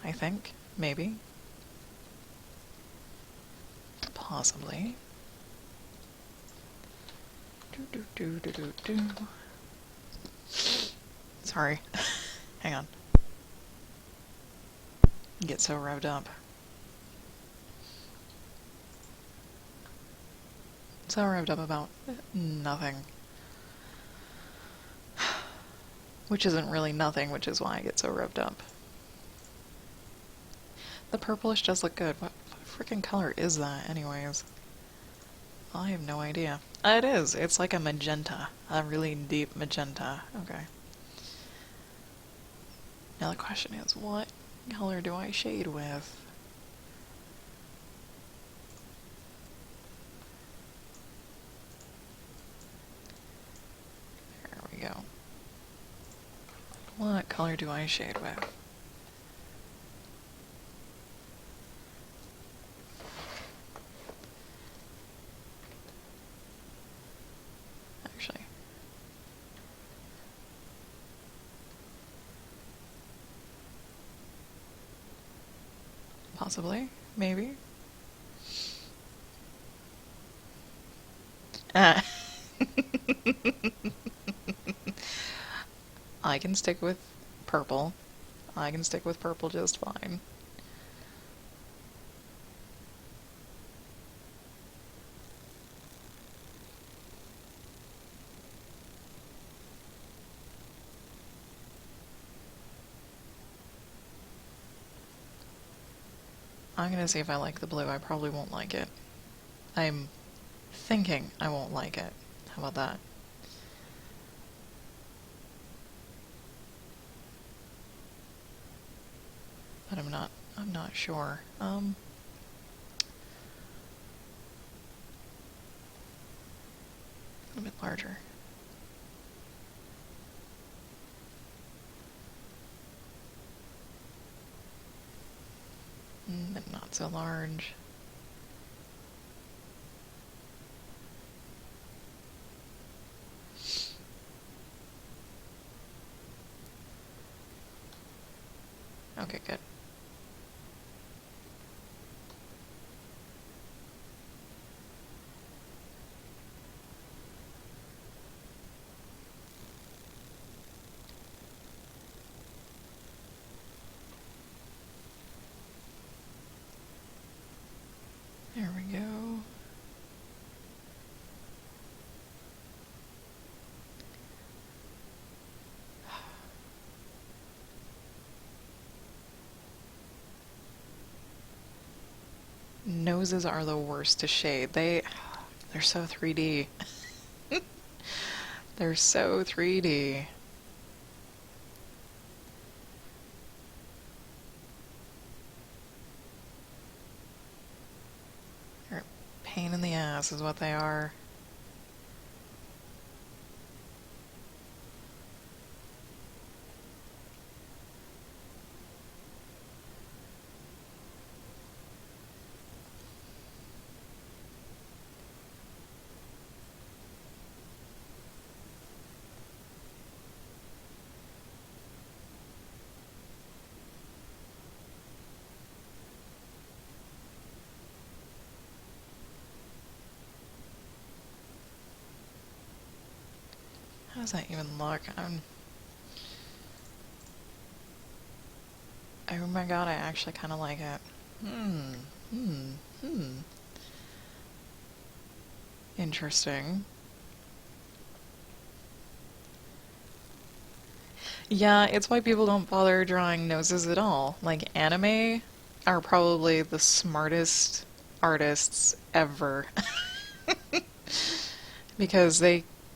I think. Maybe. Possibly. Sorry. Hang on. Get so revved up. So revved up about nothing. Which isn't really nothing, which is why I get so revved up. The purplish does look good. What freaking color is that, anyways? I have no idea. It is. It's like a magenta. A really deep magenta. Okay. Now the question is, what color do I shade with? There we go. What color do I shade with? Actually, possibly, maybe. Ah. I can stick with purple. I can stick with purple just fine. I'm gonna see if I like the blue. I probably won't like it. I'm thinking I won't like it. How about that? But I'm not sure. A bit larger. But not so large. Okay, good. There we go. Noses are the worst to shade. They're so 3D. They're so 3D. They're a pain in the ass is what they are. How does that even look? Oh my god, I actually kind of like it. Interesting. Yeah, it's why people don't bother drawing noses at all. Like, anime are probably the smartest artists ever. Because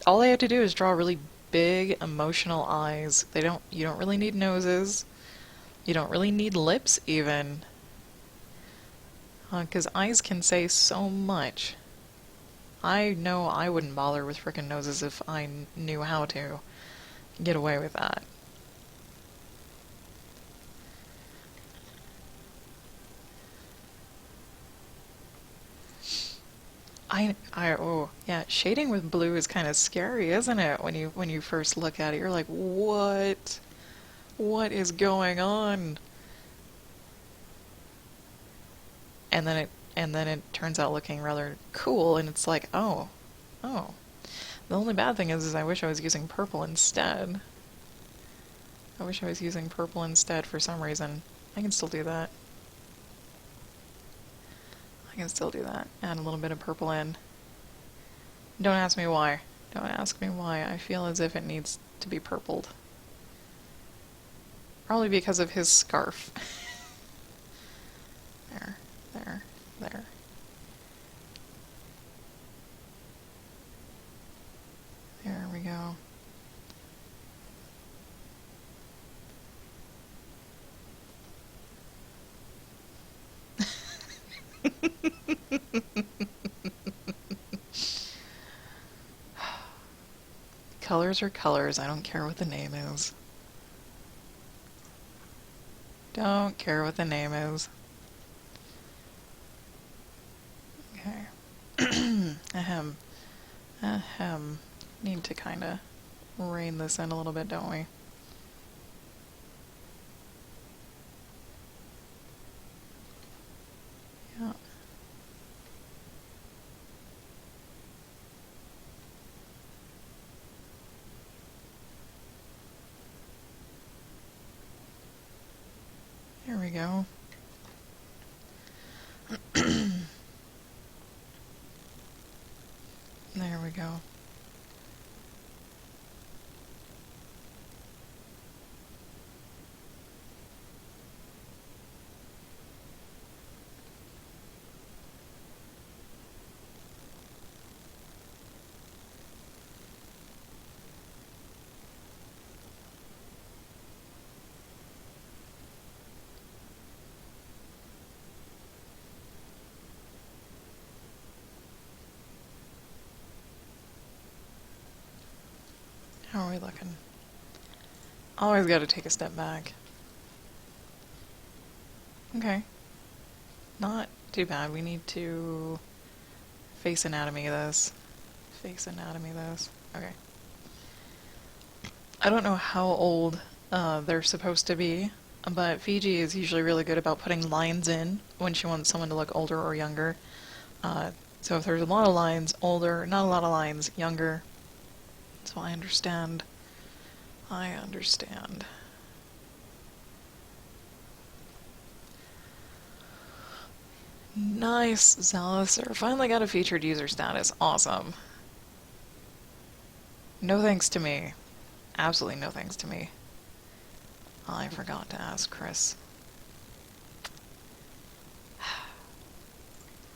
all they have to do is draw really big emotional eyes. You don't really need noses. You don't really need lips even. Because eyes can say so much. I know I wouldn't bother with frickin' noses if I knew how to get away with that. Oh, yeah, shading with blue is kind of scary, isn't it? When you first look at it, you're like, what? What is going on? And then it turns out looking rather cool, and it's like, oh, oh. The only bad thing is I wish I was using purple instead. I wish I was using purple instead for some reason. I can still do that. I can still do that. Add a little bit of purple in. Don't ask me why. Don't ask me why. I feel as if it needs to be purpled. Probably because of his scarf. There, there, there. There we go. Colors are colors. I don't care what the name is. Don't care what the name is. Okay. Ahem. Ahem. Need to kind of rein this in a little bit, don't we? Yeah. There we go. There we go. How are we looking? Always gotta take a step back. Okay. Not too bad. We need to face anatomy this. Face anatomy this. Okay. I don't know how old they're supposed to be, but Fiji is usually really good about putting lines in when she wants someone to look older or younger. So if there's a lot of lines, older, not a lot of lines, younger. So I understand. I understand. Nice, Zealous. Finally got a featured user status. Awesome. No thanks to me. Absolutely no thanks to me. I forgot to ask Chris.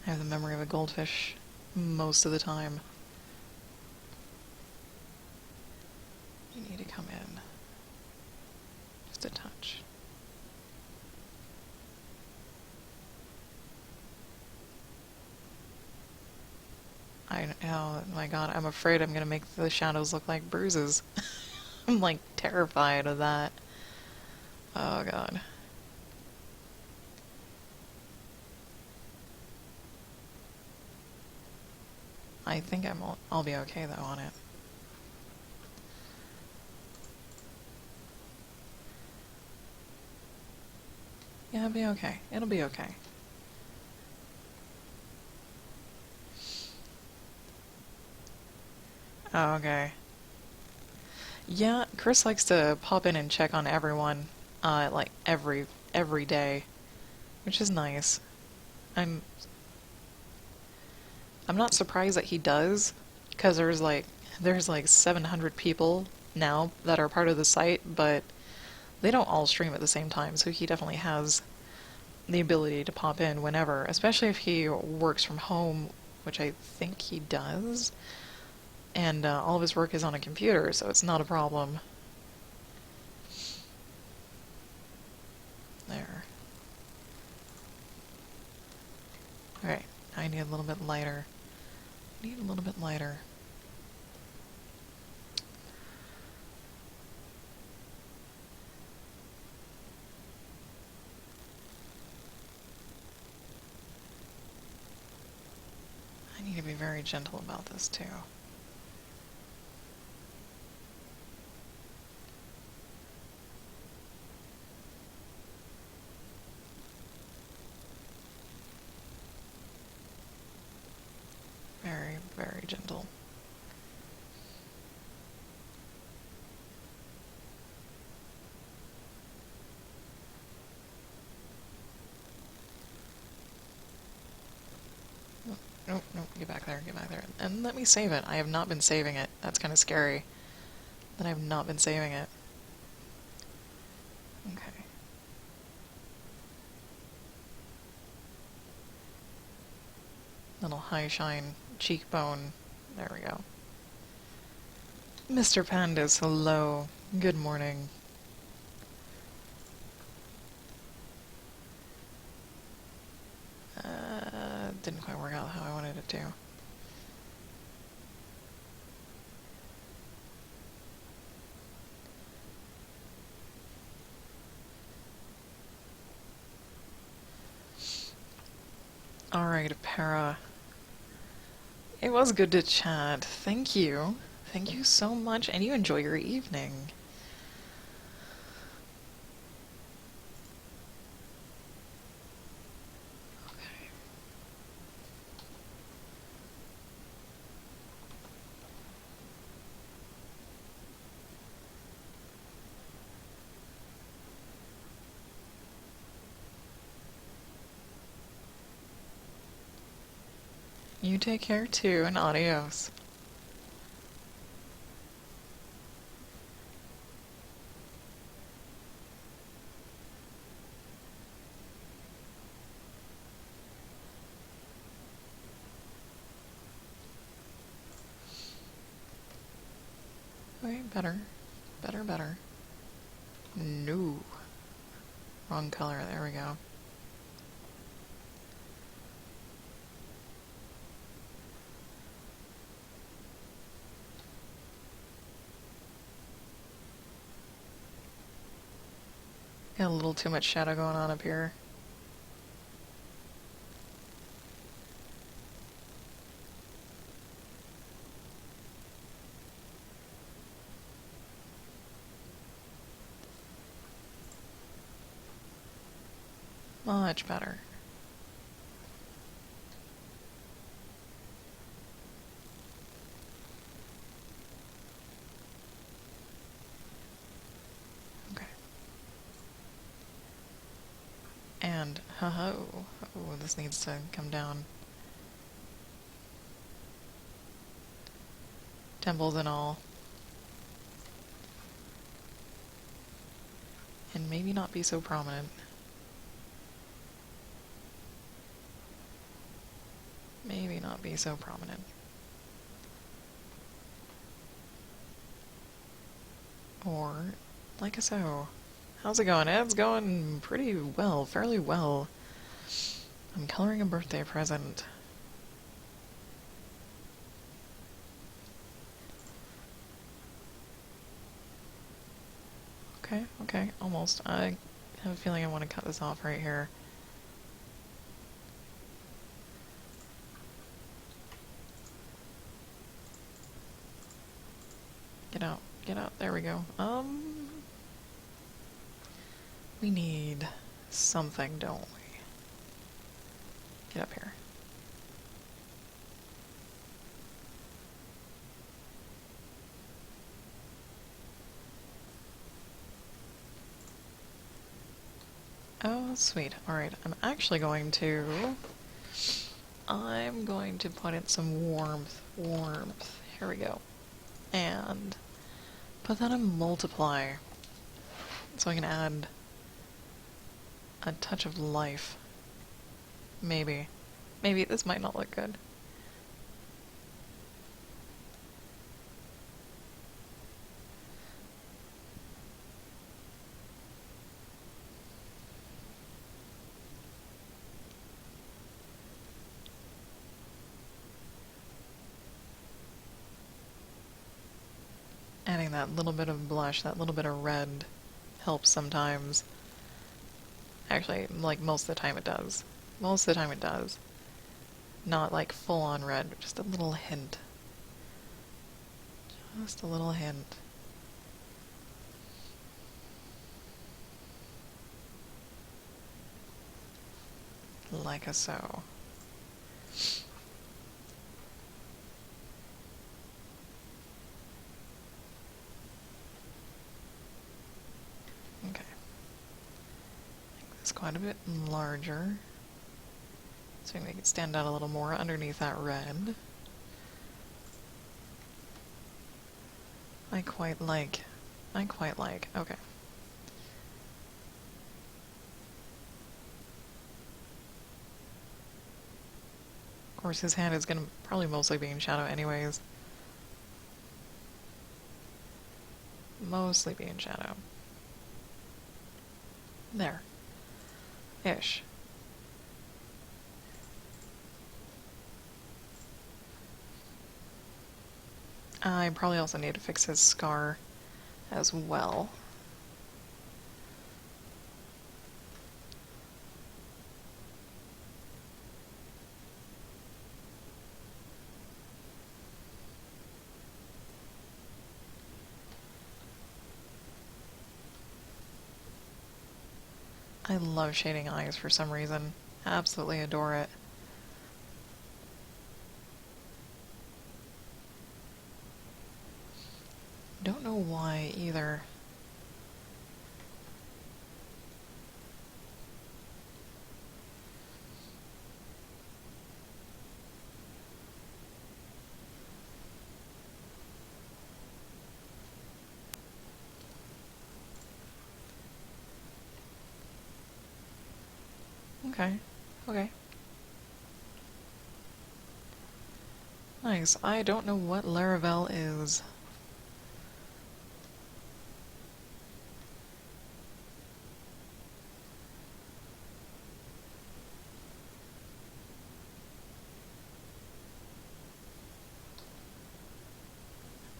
I have the memory of a goldfish most of the time. You need to come in. Just a touch. Oh my god, I'm afraid I'm gonna make the shadows look like bruises. I'm like terrified of that. Oh god. I think I'll be okay though on it. Yeah, it'll be okay. It'll be okay. Oh, okay. Yeah, Chris likes to pop in and check on everyone, like every day, which is nice. I'm I'm not surprised that he does, because there's like 700 people now that are part of the site, but they don't all stream at the same time, so he definitely has the ability to pop in whenever, especially if he works from home, which I think he does. And all of his work is on a computer, so it's not a problem. There. Alright, I need a little bit lighter. Need a little bit lighter. I need to be very gentle about this too. Very, very gentle. Nope, nope, get back there, get back there. And let me save it. I have not been saving it. That's kind of scary. That I have not been saving it. Okay. Little high shine cheekbone. There we go. Mr. Pandas, hello. Good morning. didn't quite work out how I wanted it to. Alright, Para. It was good to chat. Thank you. Thank you so much, and you enjoy your evening. Okay. You take care too, and adios. Okay, better. Better, better. No. Wrong color, there we go. Got a little too much shadow going on up here. Much better. Okay. And, oh, this needs to come down. Temples and all. And maybe not be so prominent. Maybe not be so prominent. Or, like so. How's it going? It's going pretty well, fairly well. I'm coloring a birthday present. Okay, almost. I have a feeling I want to cut this off right here. Get out, there we go. We need something, don't we? Get up here. Oh, sweet. Alright, I'm going to put in some warmth. Here we go. And put that in multiply. So I can add a touch of life. Maybe. Maybe this might not look good. Adding that little bit of blush, that little bit of red, helps sometimes. Actually, like, most of the time it does. Most of the time it does. Not like full-on red, but just a little hint. Just a little hint. Like so. Okay. Make this quite a bit larger. So we can make it stand out a little more underneath that red. I quite like. Okay. Of course, his hand is gonna probably mostly be in shadow anyways. Mostly be in shadow. There. Ish. I probably also need to fix his scar as well. I love shading eyes for some reason. Absolutely adore it. Don't know why either. Okay. Okay. Nice. I don't know what Laravel is.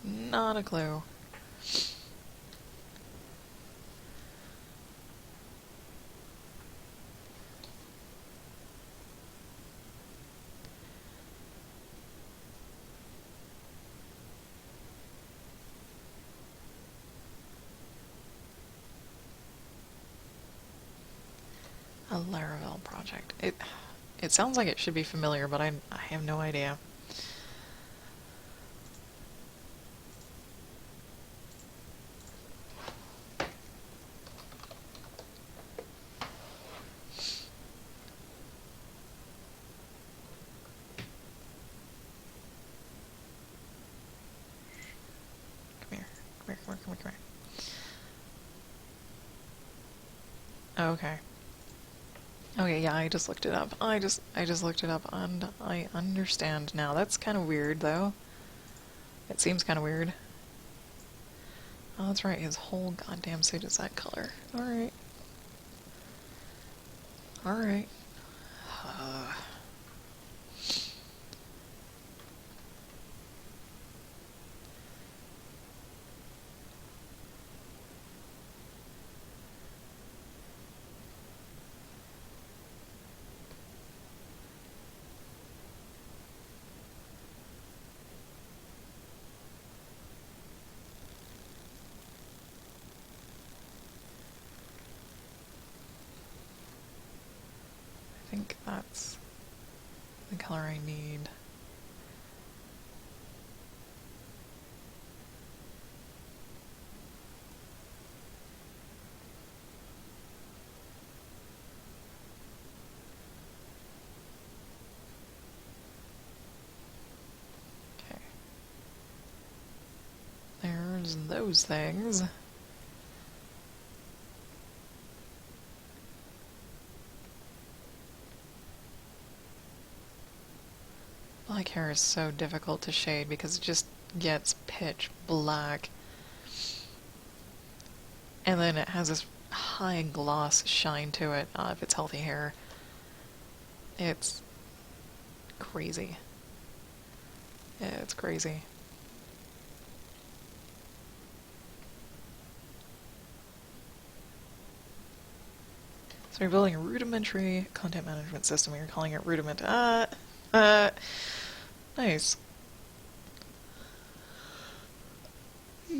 Not a clue. A Laravel project. It sounds like it should be familiar, but I have no idea. Come here. Come here, come here, come here, come here. Okay. Okay, yeah, I just looked it up. I just looked it up and I understand now. That's kind of weird though. It seems kind of weird. Oh, that's right, his whole goddamn suit is that color. Alright. Alright. I think that's the color I need. Okay. There's those things. Black hair is so difficult to shade because it just gets pitch black. And then it has this high gloss shine to it if it's healthy hair. It's crazy. It's crazy. So you're building a rudimentary content management system and you're calling it Rudiment. Nice.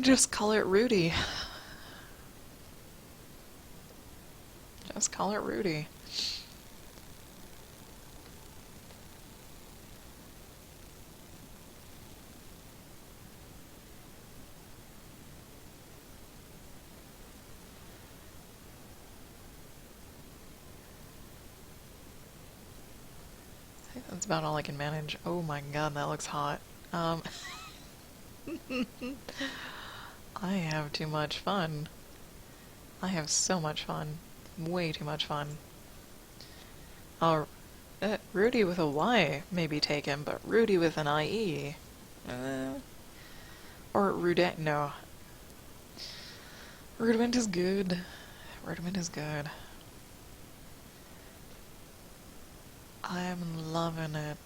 Just call it Rudy. Just call it Rudy. I think that's about all I can manage. Oh my god, that looks hot. I have too much fun. I have so much fun. Way too much fun. Oh, Rudy with a Y may be taken, but Rudy with an IE. Or Rudent, no. Rudiment is good. Rudiment is good. I am loving it.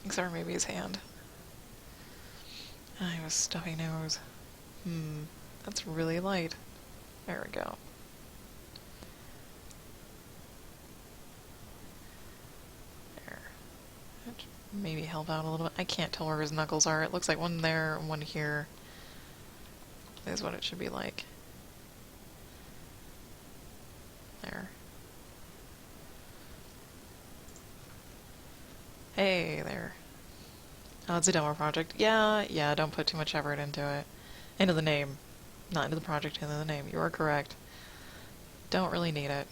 Except for maybe his hand. I have a stuffy nose. That's really light. There we go. There. That should maybe help out a little bit. I can't tell where his knuckles are. It looks like one there and one here. Is what it should be like. There. Hey, there. Oh, it's a demo project. Yeah, don't put too much effort into it. Into the name. Not into the project, into the name. You are correct. Don't really need it.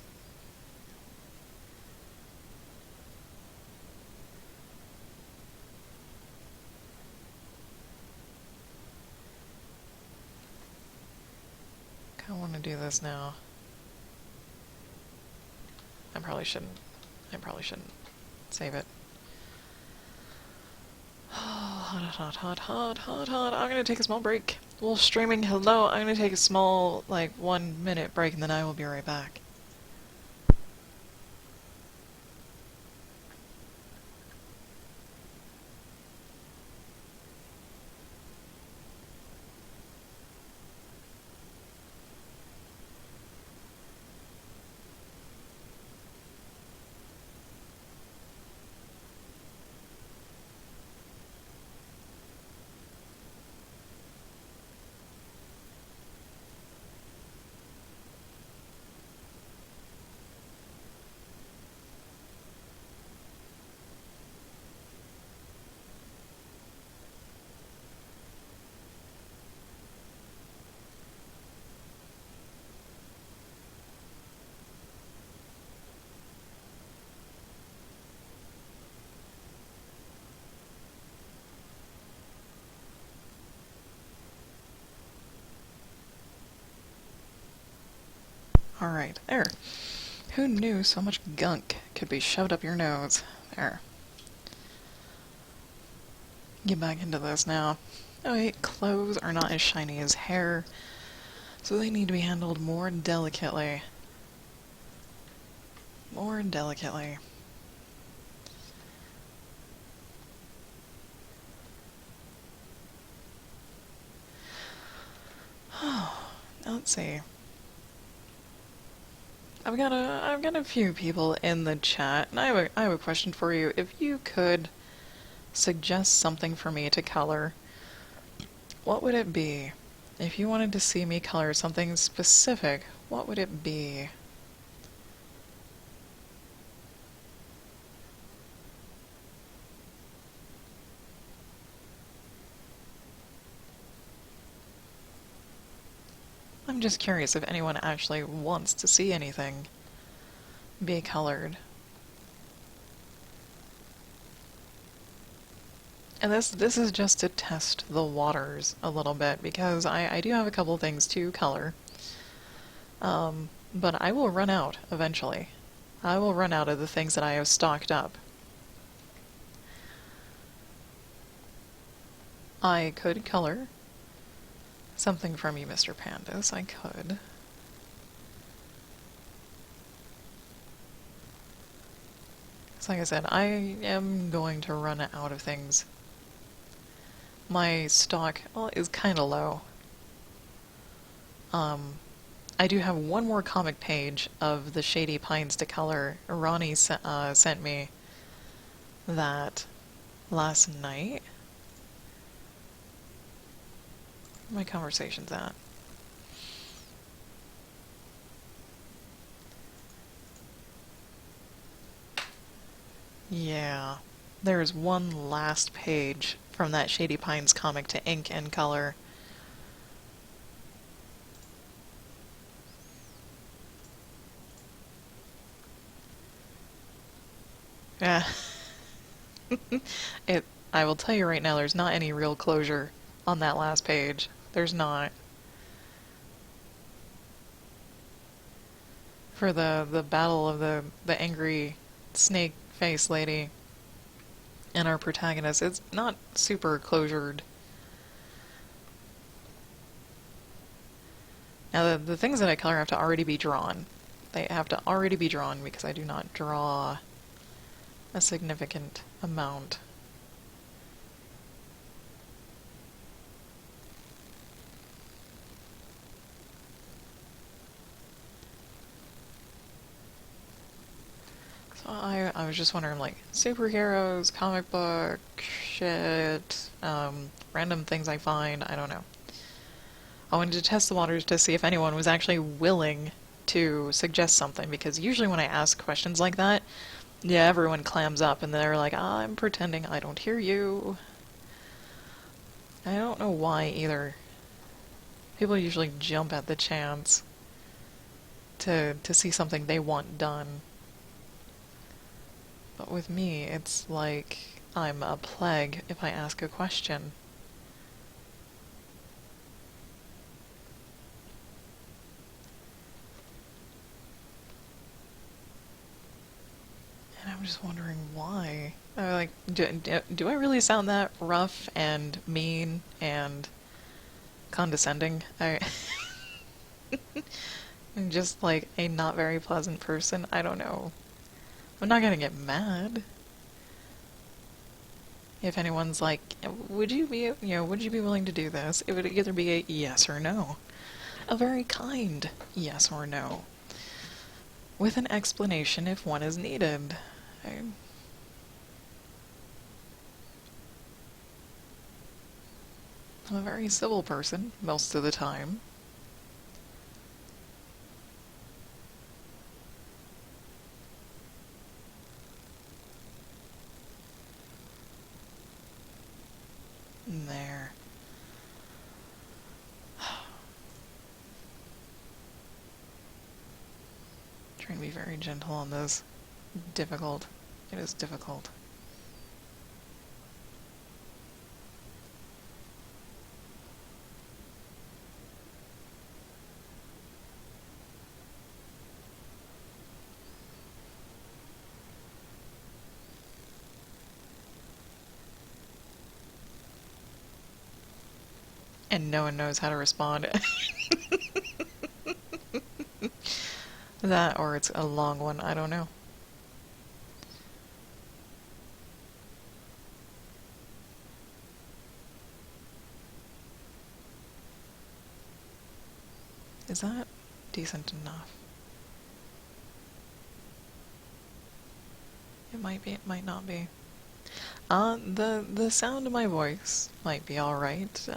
I want to do this now. I probably shouldn't. Save it. Hot. I'm gonna take a small break. Well, streaming, hello. I'm gonna take a small, like, 1 minute break and then I will be right back. Alright, there. Who knew so much gunk could be shoved up your nose? There. Get back into this now. Oh wait, clothes are not as shiny as hair, so they need to be handled more delicately. More delicately. Let's see. I've got a few people in the chat, and I have a question for you. If you could suggest something for me to color, what would it be? If you wanted to see me color something specific, what would it be? I'm just curious if anyone actually wants to see anything be colored. And this is just to test the waters a little bit, because I do have a couple things to color. But I will run out eventually. I will run out of the things that I have stocked up. I could color something from you, Mr. Pandas. I could. So like I said, I am going to run out of things. My stock, well, is kind of low. I do have one more comic page of the Shady Pines to color. Ronnie sent me that last night. Where my conversation's at. Yeah. There's one last page from that Shady Pines comic to ink and color. Yeah. I will tell you right now, there's not any real closure on that last page. There's not. For the battle of the angry snake face lady and our protagonist, it's not super closured. Now the things that I color have to already be drawn. They have to already be drawn because I do not draw a significant amount. So I was just wondering, like, superheroes, comic book, shit, random things I find, I don't know. I wanted to test the waters to see if anyone was actually willing to suggest something, because usually when I ask questions like that, yeah, everyone clams up and they're like, I'm pretending I don't hear you. I don't know why either. People usually jump at the chance to see something they want done. But with me, it's like I'm a plague if I ask a question. And I'm just wondering why. Like, do I really sound that rough and mean and condescending? I'm just like a not very pleasant person. I don't know. I'm not gonna get mad if anyone's like, would you be willing to do this? It would either be a yes or no. A very kind yes or no. With an explanation if one is needed. I'm a very civil person most of the time. There. Trying to be very gentle on this. Difficult. It is difficult. And no one knows how to respond. That, or it's a long one, I don't know. Is that decent enough? It might be, it might not be. The sound of my voice might be alright.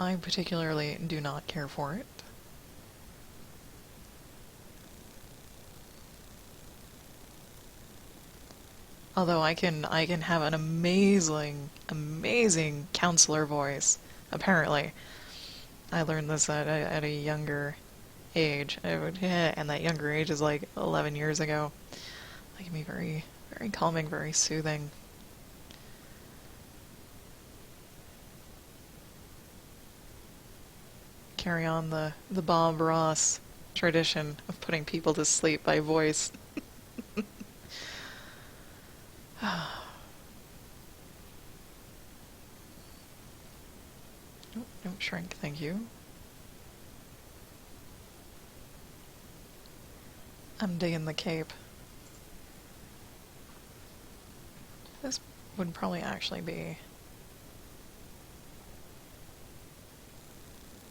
I particularly do not care for it. Although I can have an amazing counselor voice. Apparently, I learned this at a younger age. And that younger age is like 11 years ago. That can be very very calming, very soothing. Carry on the Bob Ross tradition of putting people to sleep by voice. Don't shrink, thank you. I'm digging the cape. This would probably actually be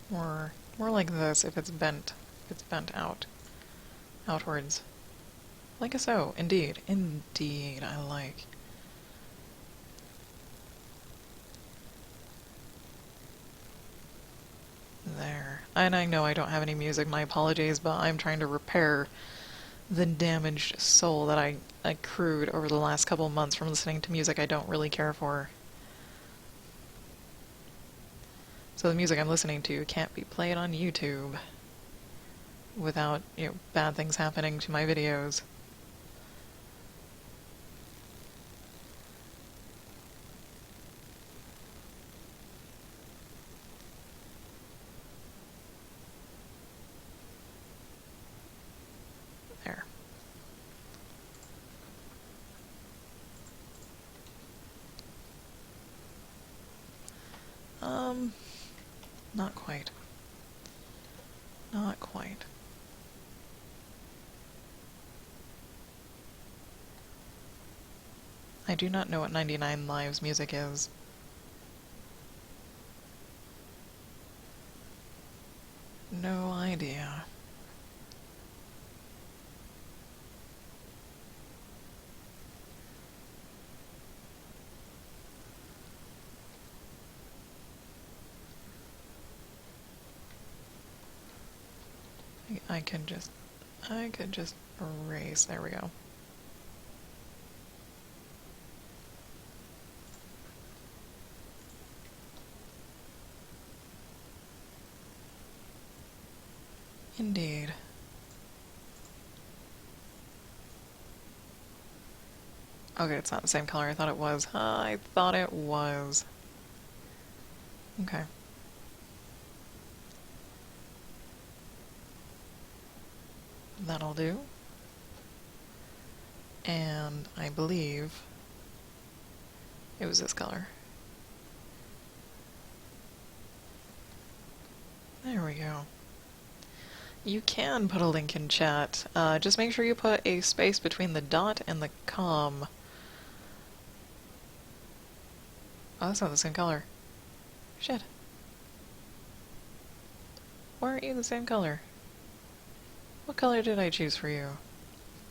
more like this if it's bent. If it's bent outwards. Like a so, indeed. Indeed, I like. There. And I know I don't have any music, my apologies, but I'm trying to repair the damaged soul that I accrued over the last couple of months from listening to music I don't really care for. So the music I'm listening to can't be played on YouTube without, bad things happening to my videos. There. Not quite. Not quite. I do not know what 99 Lives music is. No idea. I could just erase. There we go. Indeed. Okay, it's not the same color. I thought it was. I thought it was. Okay. That'll do. And I believe it was this color. There we go. You can put a link in chat. Just make sure you put a space between the dot and the com. Oh, that's not the same color. Shit. Why aren't you the same color? What color did I choose for you?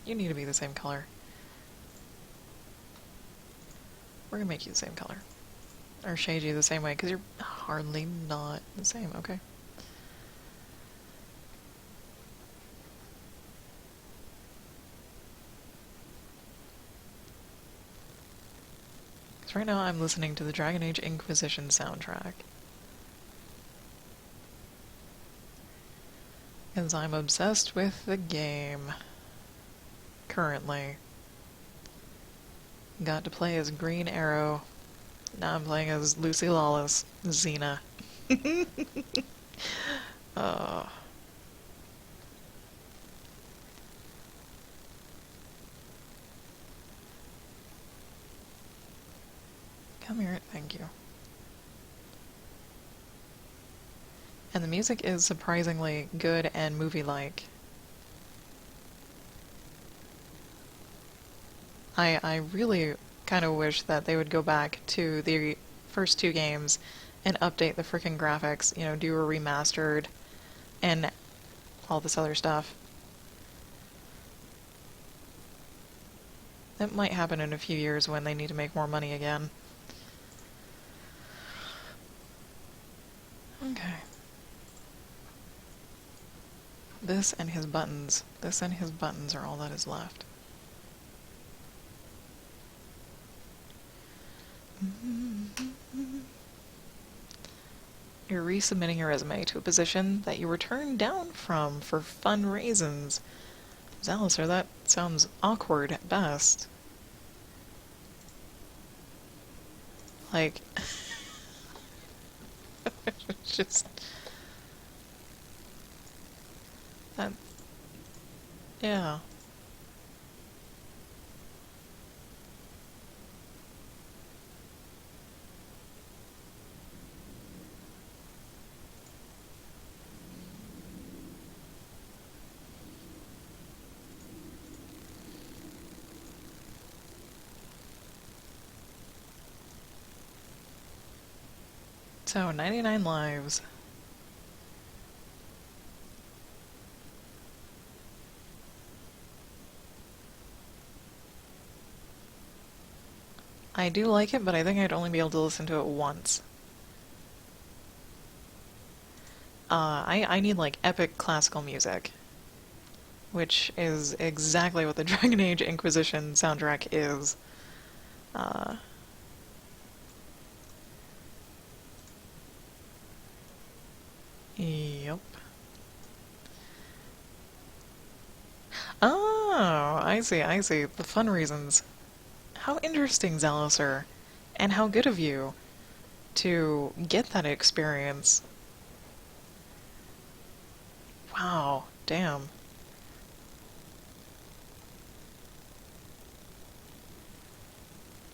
You need to be the same color. We're gonna make you the same color. Or shade you the same way, because you're hardly not the same, okay? Because right now I'm listening to the Dragon Age Inquisition soundtrack. Because I'm obsessed with the game. Currently. Got to play as Green Arrow. Now I'm playing as Lucy Lawless, Xena. uh, Come here, thank you. And the music is surprisingly good and movie-like. I really kind of wish that they would go back to the first two games and update the frickin' graphics, you know, do a remastered and all this other stuff. That might happen in a few years when they need to make more money again. Okay. This and his buttons. This and his buttons are all that is left. You're resubmitting your resume to a position that you were turned down from for fun reasons. Zaliser, that sounds awkward at best. Like, just that, yeah. So, 99 lives. I do like it, but I think I'd only be able to listen to it once. I need, like, epic classical music. Which is exactly what the Dragon Age Inquisition soundtrack is. Yep. Oh, I see, I see. The fun reasons. How interesting, Zaliser. And how good of you to get that experience. Wow, damn.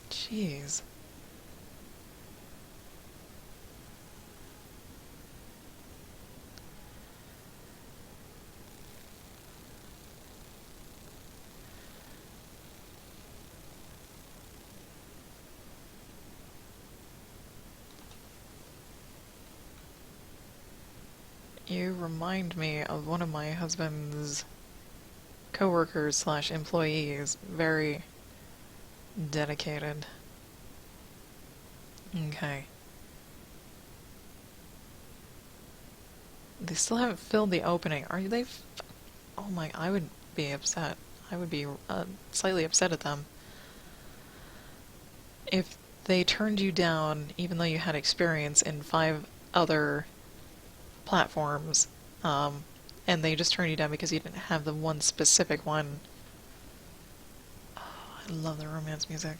Jeez. You remind me of one of my husband's coworkers slash employees. Very dedicated. Okay. They still haven't filled the opening. Are they? Oh my, I would be upset. I would be slightly upset at them if they turned you down even though you had experience in 5 other platforms, and they just turned you down because you didn't have the one specific one. Oh, I love the romance music.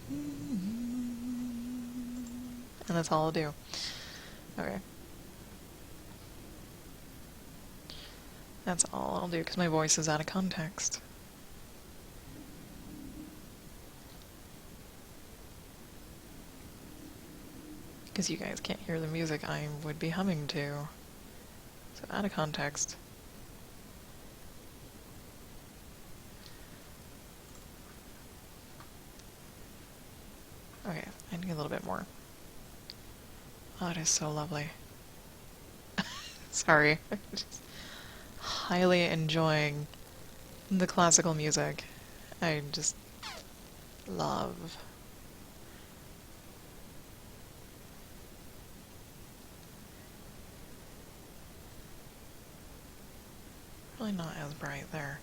And that's all I'll do. Okay. That's all I'll do because my voice is out of context. Because you guys can't hear the music I would be humming to. So out of context. Okay, I need a little bit more. Oh, it is so lovely. Sorry. Just highly enjoying the classical music. I just love. Really not as bright there.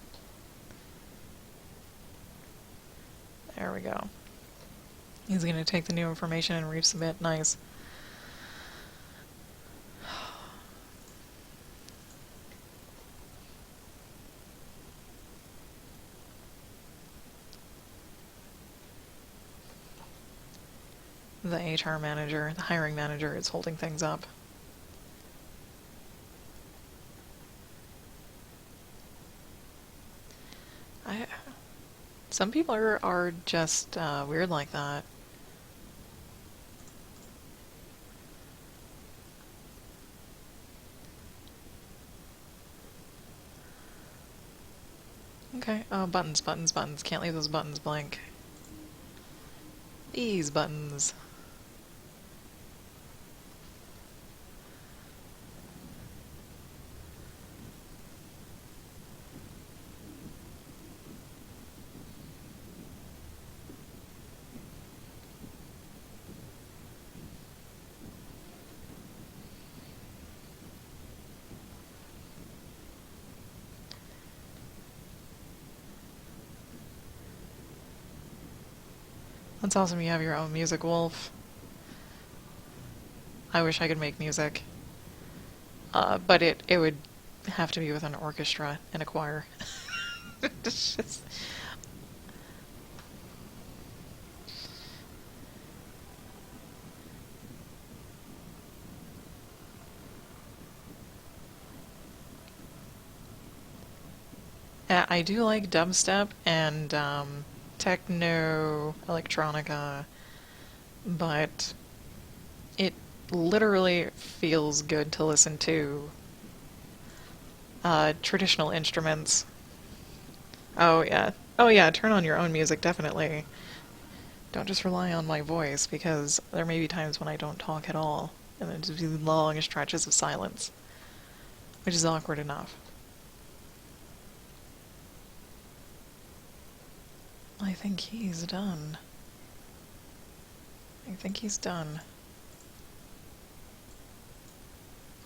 There we go. He's going to take the new information and resubmit. Nice. The HR manager, the hiring manager, is holding things up. Some people are just weird like that. Okay. Oh, buttons, buttons, buttons. Can't leave those buttons blank. These buttons. That's awesome you have your own music, Wolf. I wish I could make music. But it would have to be with an orchestra and a choir. It's just... I do like dubstep and techno, electronica, but it literally feels good to listen to traditional instruments. Oh yeah. Oh yeah, turn on your own music, definitely. Don't just rely on my voice, because there may be times when I don't talk at all, and there'll just be long stretches of silence, which is awkward enough. I think he's done. I think he's done.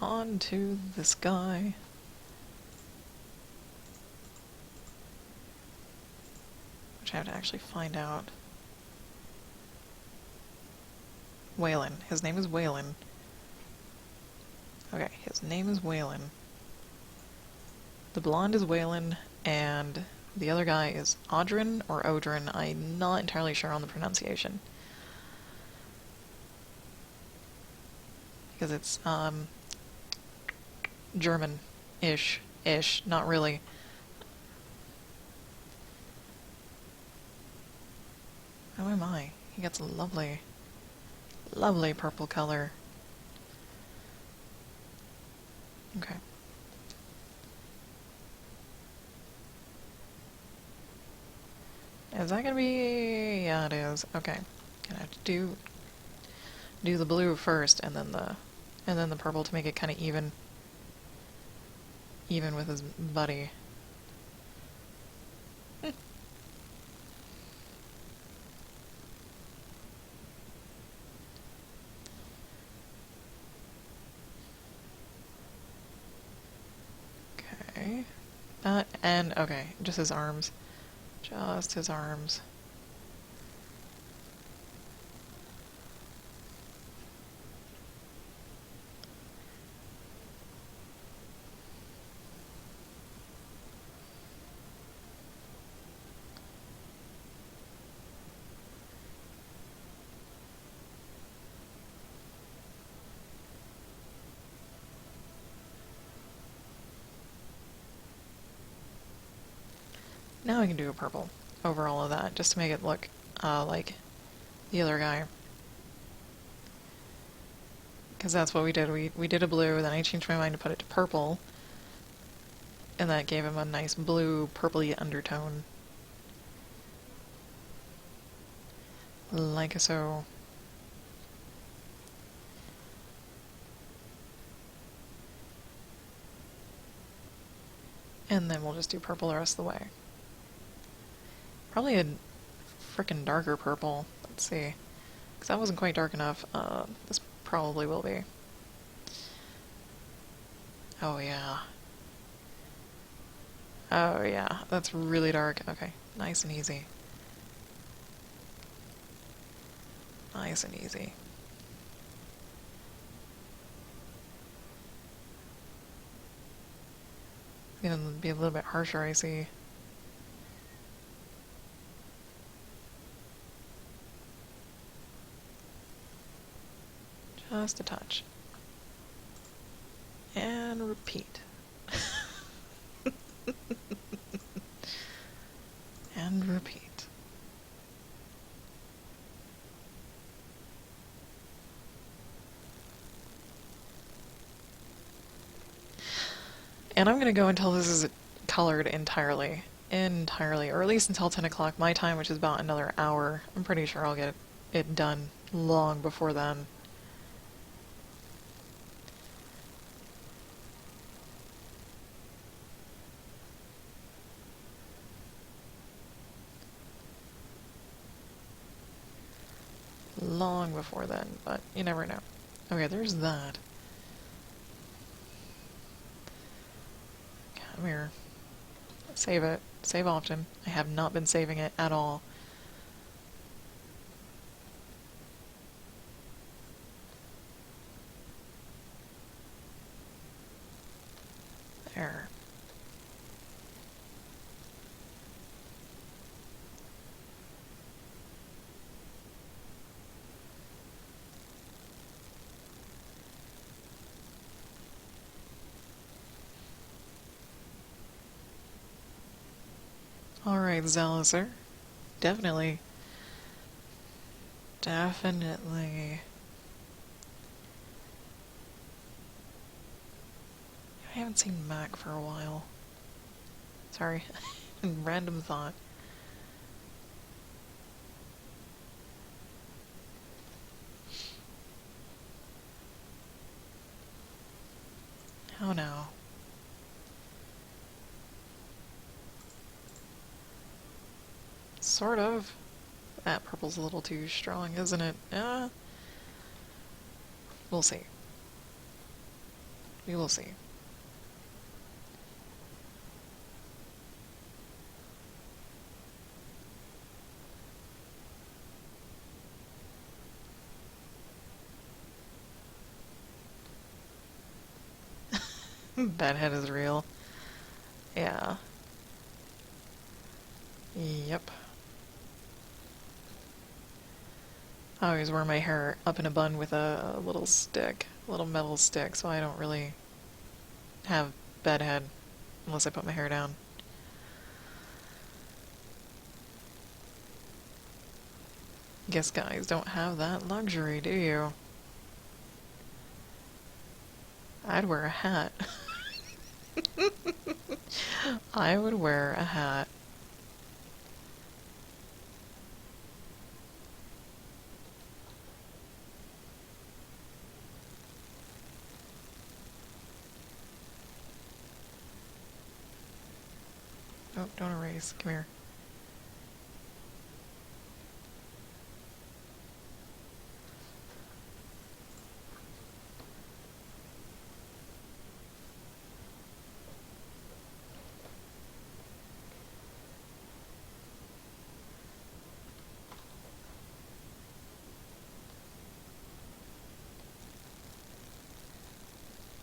On to this guy. Which I have to actually find out. Waylon. His name is Waylon. Okay, his name is Waylon. The blonde is Waylon, and the other guy is Audrin or Odrin. I'm not entirely sure on the pronunciation. Because it's, German-ish. Not really. How am I? He gets a lovely, lovely purple color. Okay. Is that gonna be... yeah, it is. Okay. Gonna have to do do the blue first and then the purple to make it kind of even with his buddy. Okay. And okay, just his arms. Just his arms. Now I can do a purple over all of that, just to make it look like the other guy. Because that's what we did. We did a blue, then I changed my mind to put it to purple, and that gave him a nice blue, purpley undertone. Like so. And then we'll just do purple the rest of the way. Probably a frickin' darker purple. Let's see. Because that wasn't quite dark enough. This probably will be. Oh yeah. Oh yeah, that's really dark. Okay, nice and easy. Nice and easy. It's gonna be a little bit harsher, I see. Just a touch. And repeat. And repeat. And I'm gonna go until this is colored entirely. Entirely. Or at least until 10 o'clock my time, which is about another hour. I'm pretty sure I'll get it done long before then. Long before then, but you never know. Okay, there's that. Come here. Save it. Save often. I have not been saving it at all. There. Alright, Zealoser. Definitely. Definitely. I haven't seen Mac for a while. Sorry. Random thought. Oh no. Sort of. That purple's a little too strong, isn't it? We'll see. We will see. Bedhead is real. Yeah. Yep. I always wear my hair up in a bun with a little stick, a little metal stick, so I don't really have bedhead unless I put my hair down. Guess guys don't have that luxury, do you? I'd wear a hat. I would wear a hat. No, don't erase. Come here.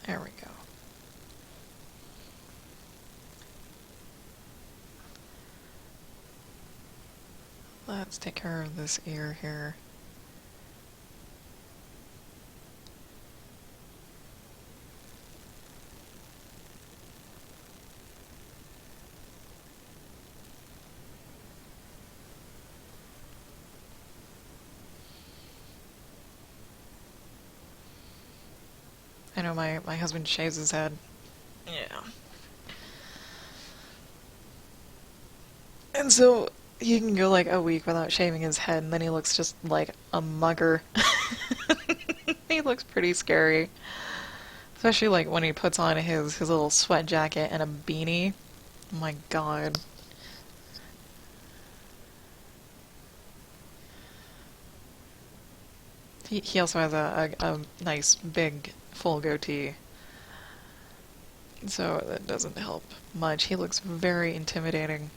There we go. Let's take care of this ear here. I know my husband shaves his head. Yeah. And so he can go like a week without shaving his head, and then he looks just like a mugger. He looks pretty scary. Especially like when he puts on his little sweat jacket and a beanie. Oh my god. He also has a nice big full goatee. So that doesn't help much. He looks very intimidating.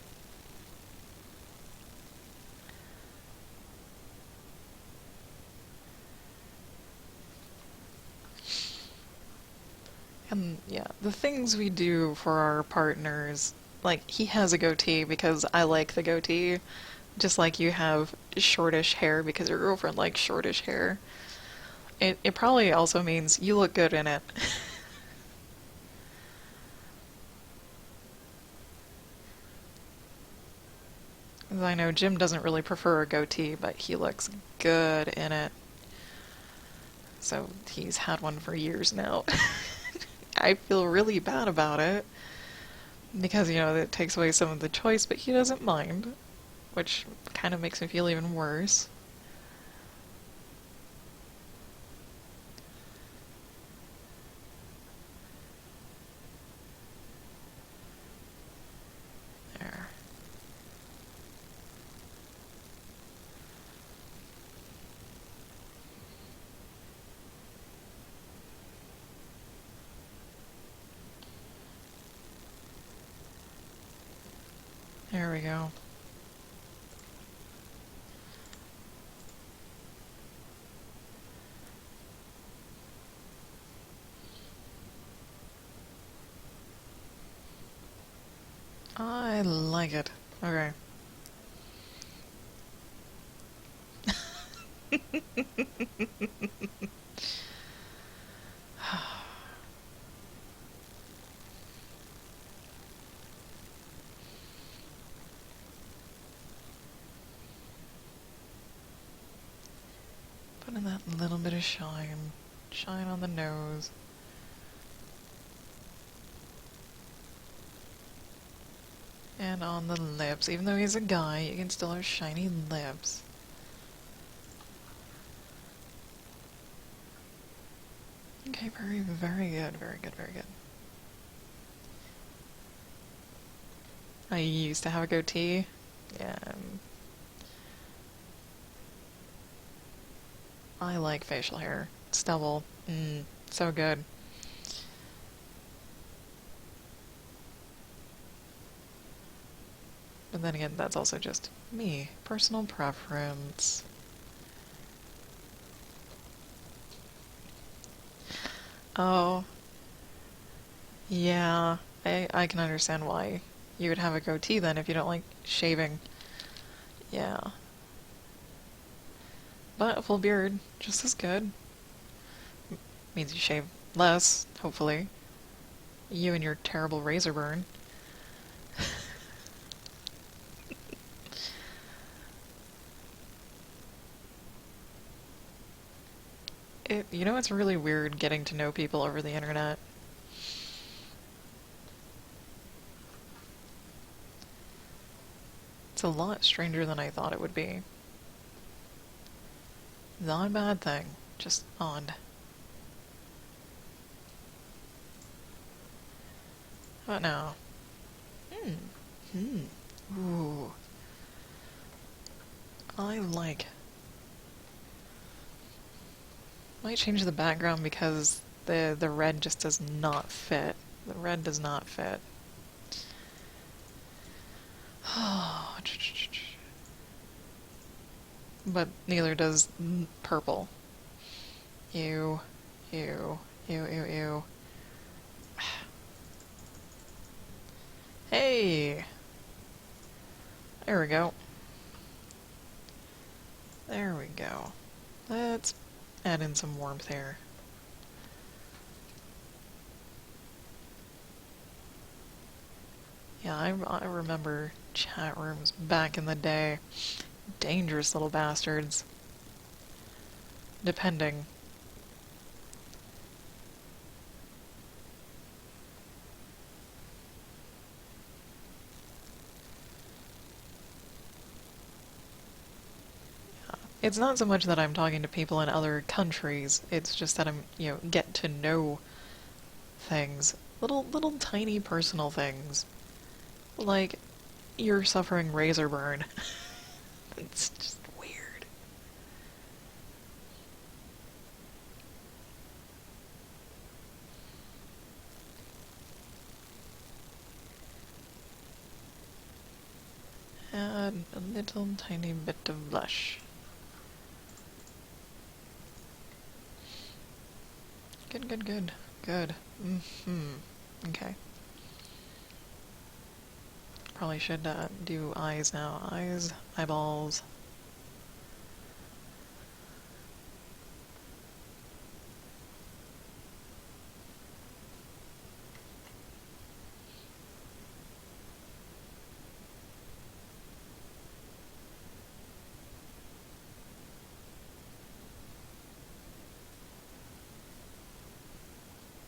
And yeah, the things we do for our partners, like he has a goatee because I like the goatee, just like you have shortish hair because your girlfriend likes shortish hair. It probably also means you look good in it. 'Cause I know Jim doesn't really prefer a goatee, but he looks good in it. So he's had one for years now. I feel really bad about it because, you know, it takes away some of the choice, but he doesn't mind, which kind of makes me feel even worse. There. There we go. I like it. Okay. Put in that little bit of shine. Shine on the nose. And on the lips. Even though he's a guy, you can still have shiny lips. Okay, very, very good, very good, very good. I used to have a goatee. Yeah. I like facial hair. Stubble. So good. But then again, that's also just me. Personal preference. Oh, yeah. I can understand why you would have a goatee then if you don't like shaving. Yeah. But a full beard, just as good. Means you shave less, hopefully. You and your terrible razor burn. You know, it's really weird getting to know people over the internet. It's a lot stranger than I thought it would be. Not a bad thing, just odd. What now? Ooh. I like. Might change the background because the red just does not fit. The red does not fit. But neither does purple. Ew. Ew. Ew, ew, ew. Hey! There we go. There we go. Let's add in some warmth here. Yeah, I remember chat rooms back in the day. Dangerous little bastards. Depending. It's not so much that I'm talking to people in other countries, it's just that I'm, get to know things. Little tiny personal things. Like, you're suffering razor burn. It's just weird. Add a little tiny bit of blush. Good, good, good. Good. Okay. Probably should do eyes now. Eyes, eyeballs.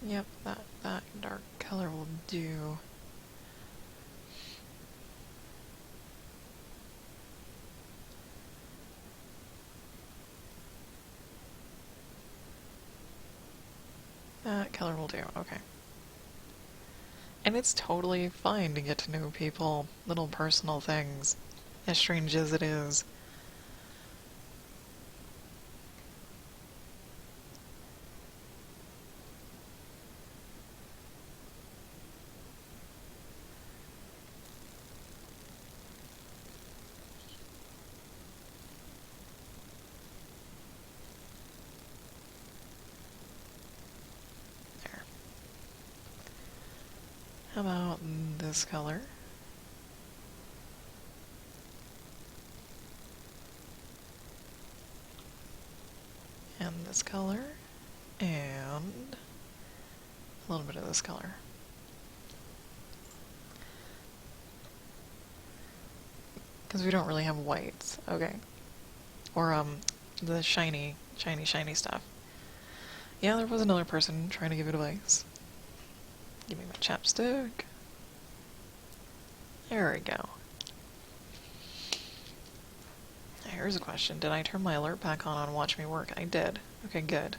Yep, that dark color will do. That color will do, okay. And it's totally fine to get to know people, little personal things, as strange as it is. There. How about this color? And this color, and a little bit of this color. Because we don't really have whites, okay. Or, the shiny stuff. Yeah, there was another person trying to give advice. Give me my chapstick. There we go. Here's a question. Did I turn my alert back on Watch Me Work? I did. Okay, good.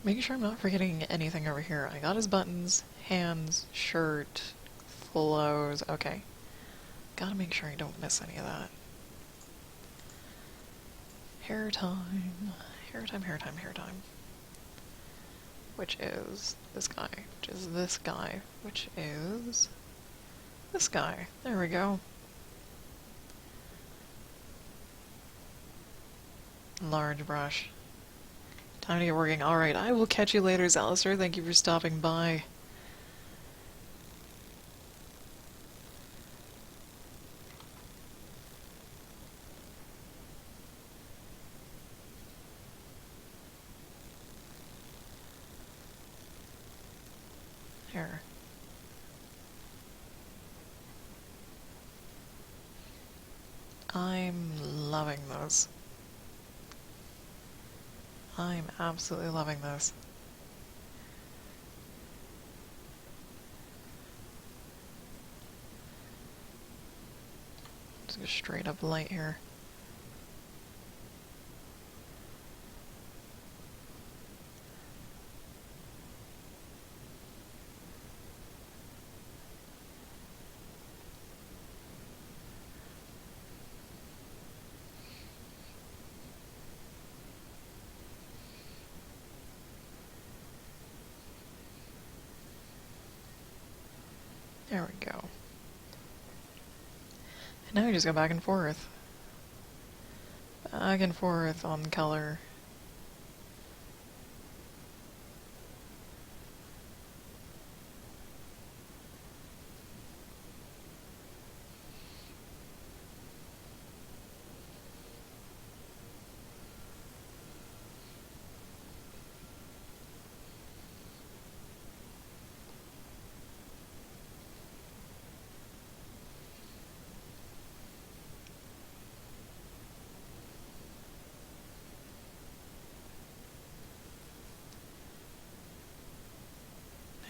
Make sure I'm not forgetting anything over here. I got his buttons, hands, shirt, flows. Okay. Gotta make sure I don't miss any of that. Hair time. Hair time, hair time, hair time. Which is this guy. Which is this guy. Which is this guy. There we go. Large brush. Time to get working. Alright, I will catch you later, Zalister. Thank you for stopping by. Here. I'm loving this. I'm absolutely loving this. Just go straight up light here. There we go. And now we just go back and forth. Back and forth on color.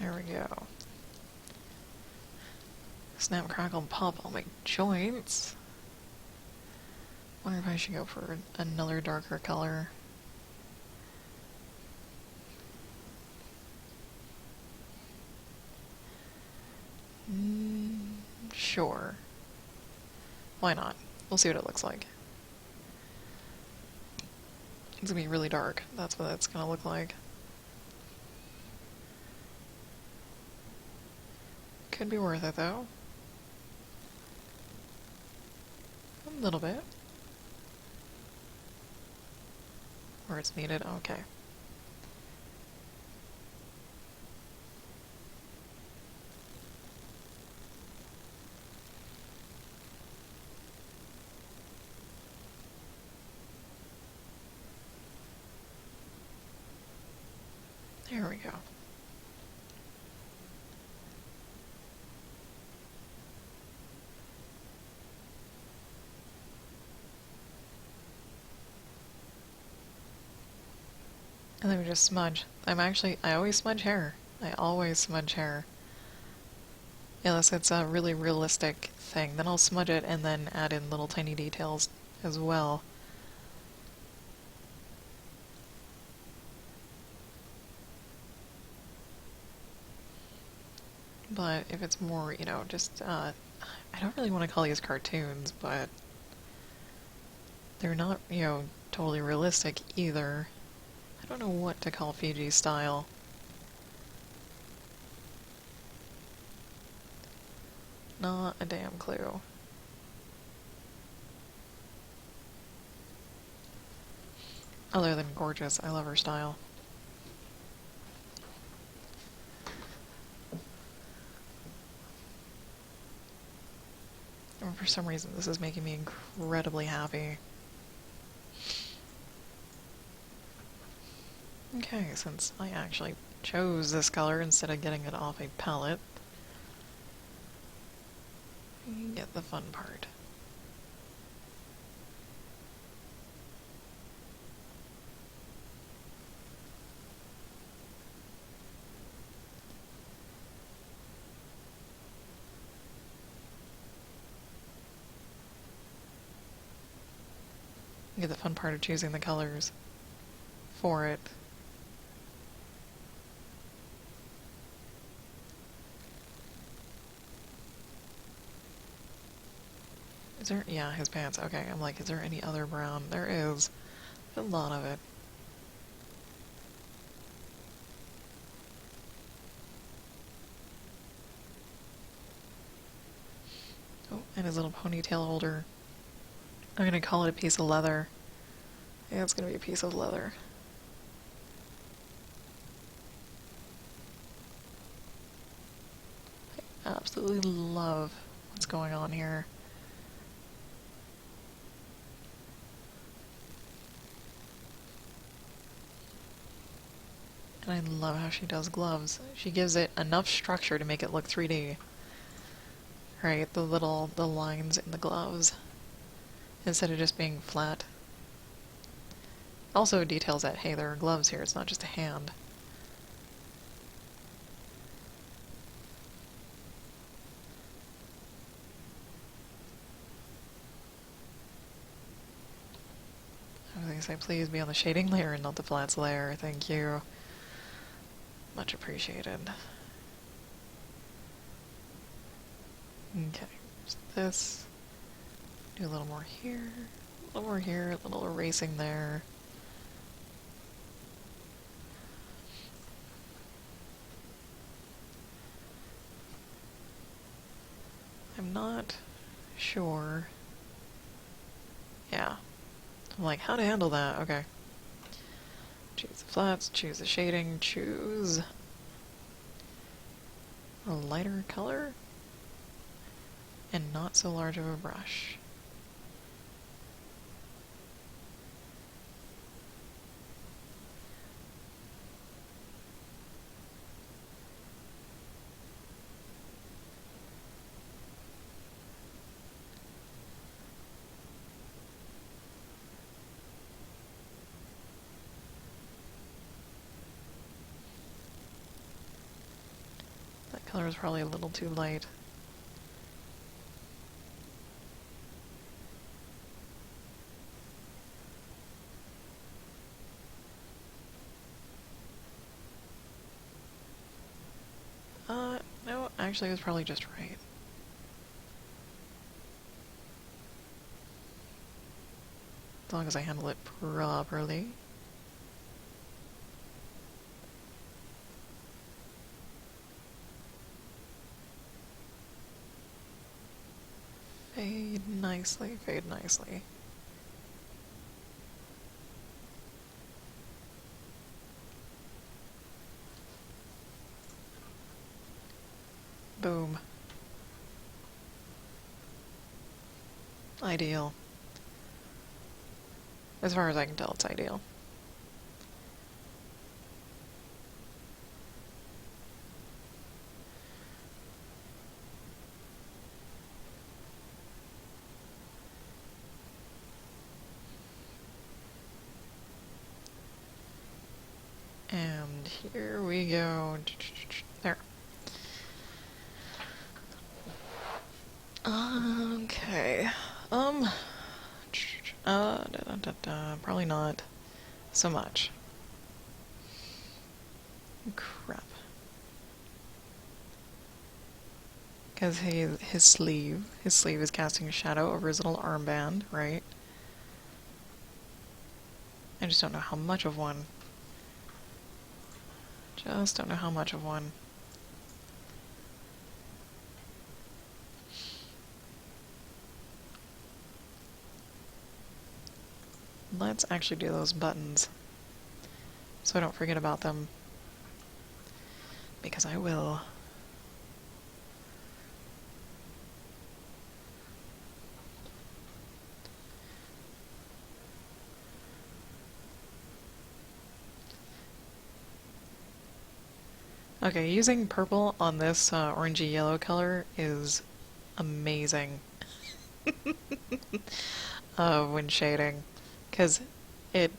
There we go. Snap, crackle, and pop all my joints. Wonder if I should go for another darker color. Sure. Why not? We'll see what it looks like. It's gonna be really dark. That's what it's gonna look like. Could be worth it though. A little bit. Where it's needed. Okay. There we go. And then we just smudge. I always smudge hair. I always smudge hair. Unless it's a really realistic thing. Then I'll smudge it and then add in little tiny details as well. But if it's more, you know, just, I don't really want to call these cartoons, but they're not, you know, totally realistic either. I don't know what to call Fiji style. Not a damn clue. Other than gorgeous, I love her style. And for some reason, this is making me incredibly happy. Okay, since I actually chose this color instead of getting it off a palette, you get the fun part. You get the fun part of choosing the colors for it. Is there, yeah, his pants. Okay, I'm like, is there any other brown? There is. A lot of it. Oh, and his little ponytail holder. I'm gonna call it a piece of leather. Yeah, it's gonna be a piece of leather. I absolutely love what's going on here. And I love how she does gloves. She gives it enough structure to make it look 3D. Right, the lines in the gloves. Instead of just being flat. Also details that, hey, there are gloves here, it's not just a hand. I was gonna say, please be on the shading layer and not the flats layer, thank you. Much appreciated. Okay, just this. Do a little more here, a little more here, a little erasing there. sure. Yeah. I'm like, how to handle that? Okay. Choose the flats, choose the shading, choose a lighter color, and not so large of a brush. That color is probably a little too light. No, actually it was probably just right. As long as I handle it properly. Fade nicely, fade nicely. Boom. Ideal. As far as I can tell, it's ideal. And here we go. There. Okay. Probably not so much. Crap. Because his sleeve is casting a shadow over his little armband, right? I just don't know how much of one. Just don't know how much of one. Let's actually do those buttons, so I don't forget about them. Because I will. Okay, using purple on this orangey yellow color is amazing when shading, because it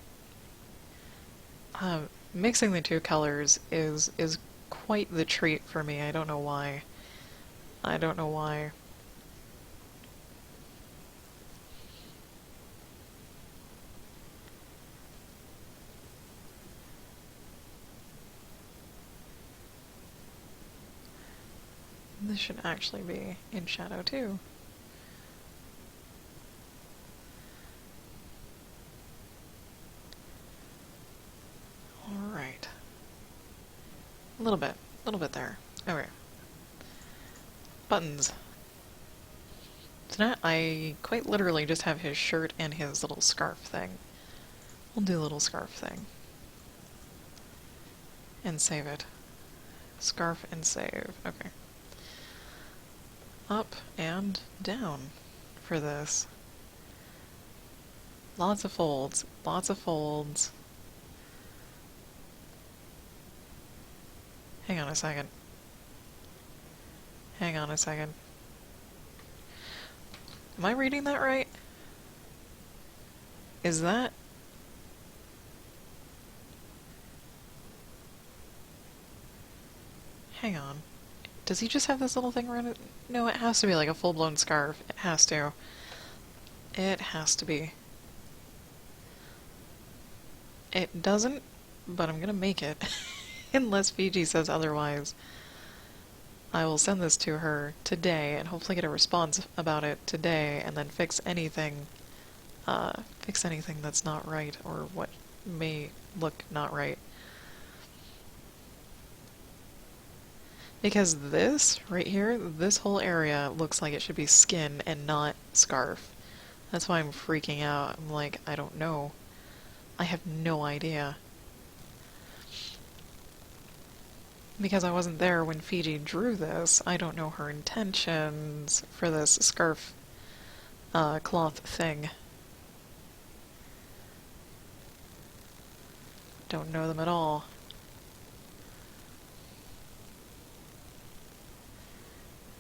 mixing the two colors is quite the treat for me. I don't know why. I don't know why. This should actually be in shadow too. Alright. A little bit there. Okay. Buttons. So now I quite literally just have his shirt and his little scarf thing. We'll do a little scarf thing. And save it. Scarf and save. Okay. Up and down for this. Lots of folds. Lots of folds. Hang on a second. Hang on a second. Am I reading that right? Is that... Hang on. Does he just have this little thing around it? No, it has to be like a full-blown scarf. It has to. It has to be. It doesn't, but I'm gonna make it. Unless Fiji says otherwise. I will send this to her today and hopefully get a response about it today and then fix anything that's not right or what may look not right. Because this, right here, this whole area looks like it should be skin and not scarf. That's why I'm freaking out. I'm like, I don't know. I have no idea. Because I wasn't there when Fiji drew this, I don't know her intentions for this scarf cloth thing. Don't know them at all.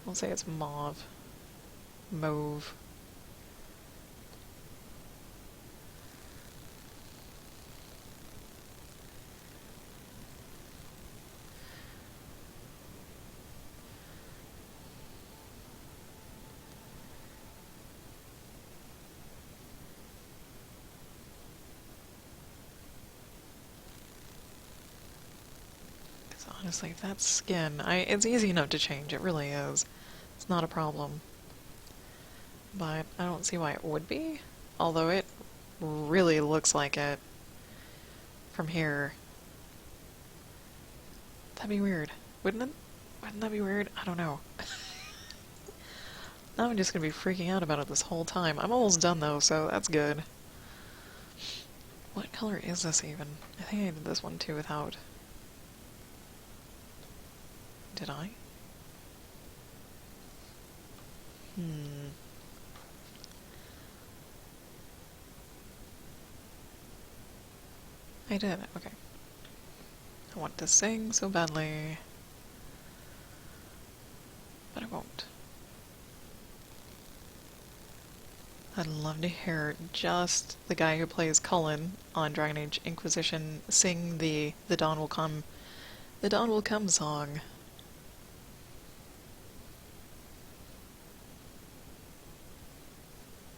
I'll say it's mauve. Mauve. Honestly, that skin, it's easy enough to change, it really is. It's not a problem. But I don't see why it would be, although it really looks like it from here. That'd be weird, wouldn't it? Wouldn't that be weird? I don't know. Now I'm just gonna be freaking out about it this whole time. I'm almost done though, so that's good. What color is this even? I think I did this one too without... Did I? I did, okay. I want to sing so badly, but I won't. I'd love to hear just the guy who plays Cullen on Dragon Age Inquisition sing the Dawn Will Come, the Dawn Will Come song.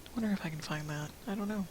I wonder if I can find that. I don't know.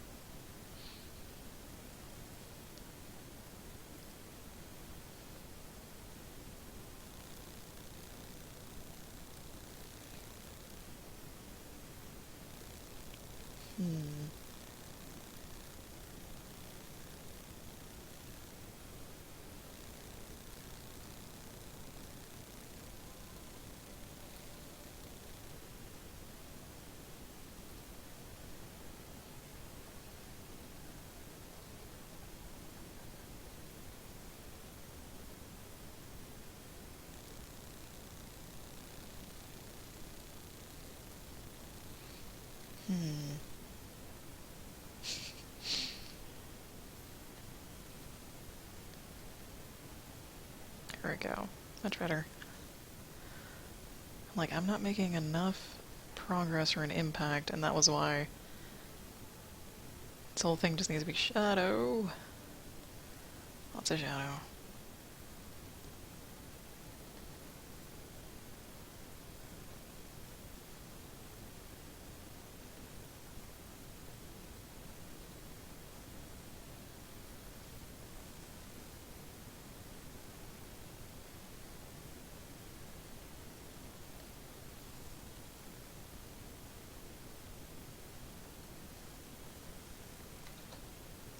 There we go. Much better. Like, I'm not making enough progress or an impact, and that was why. This whole thing just needs to be shadow. Lots of shadow.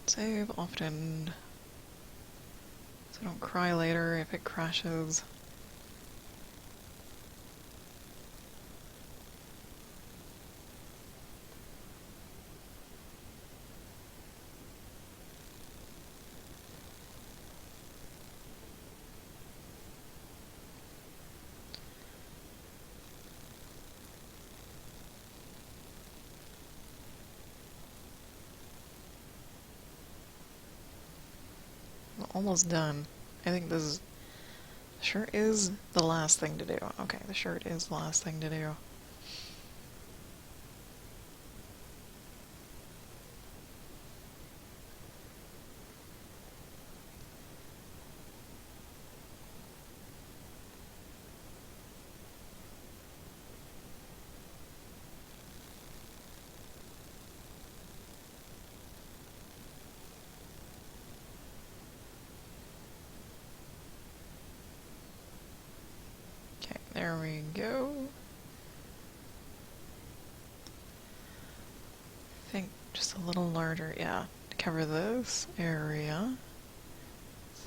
Save often, so I don't cry later if it crashes. Almost done. I think this shirt is the last thing to do. Okay, the shirt is the last thing to do. There we go. I think just a little larger, yeah, to cover this area.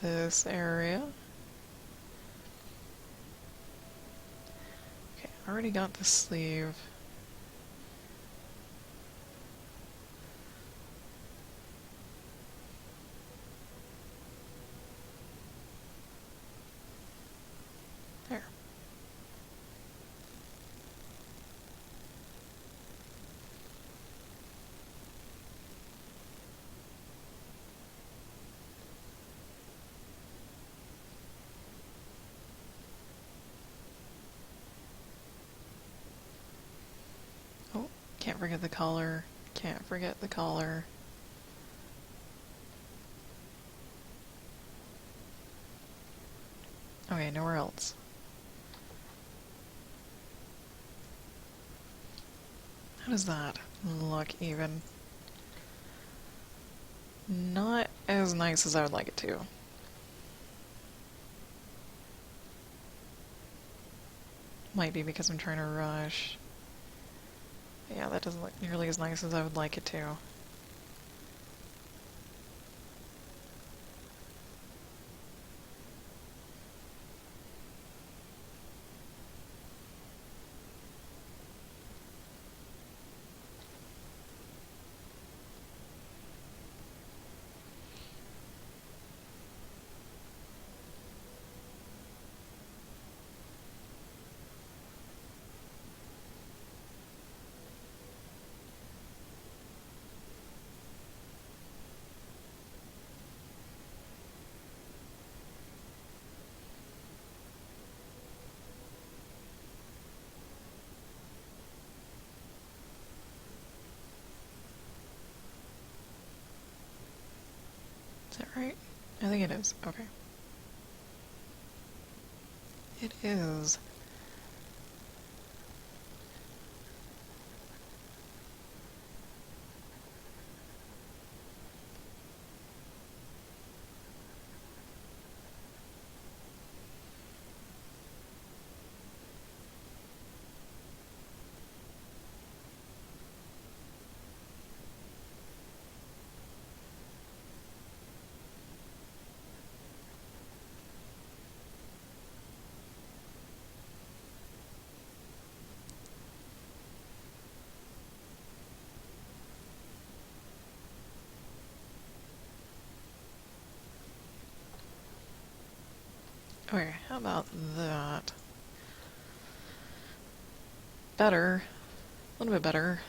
This area. Okay, I already got the sleeve. Can't forget the collar. Can't forget the collar. Okay, nowhere else. How does that look even? Not as nice as I would like it to. Might be because I'm trying to rush. Yeah, that doesn't look nearly as nice as I would like it to. Is that right? I think it is. Okay. It is. Okay, how about that? Better. A little bit better.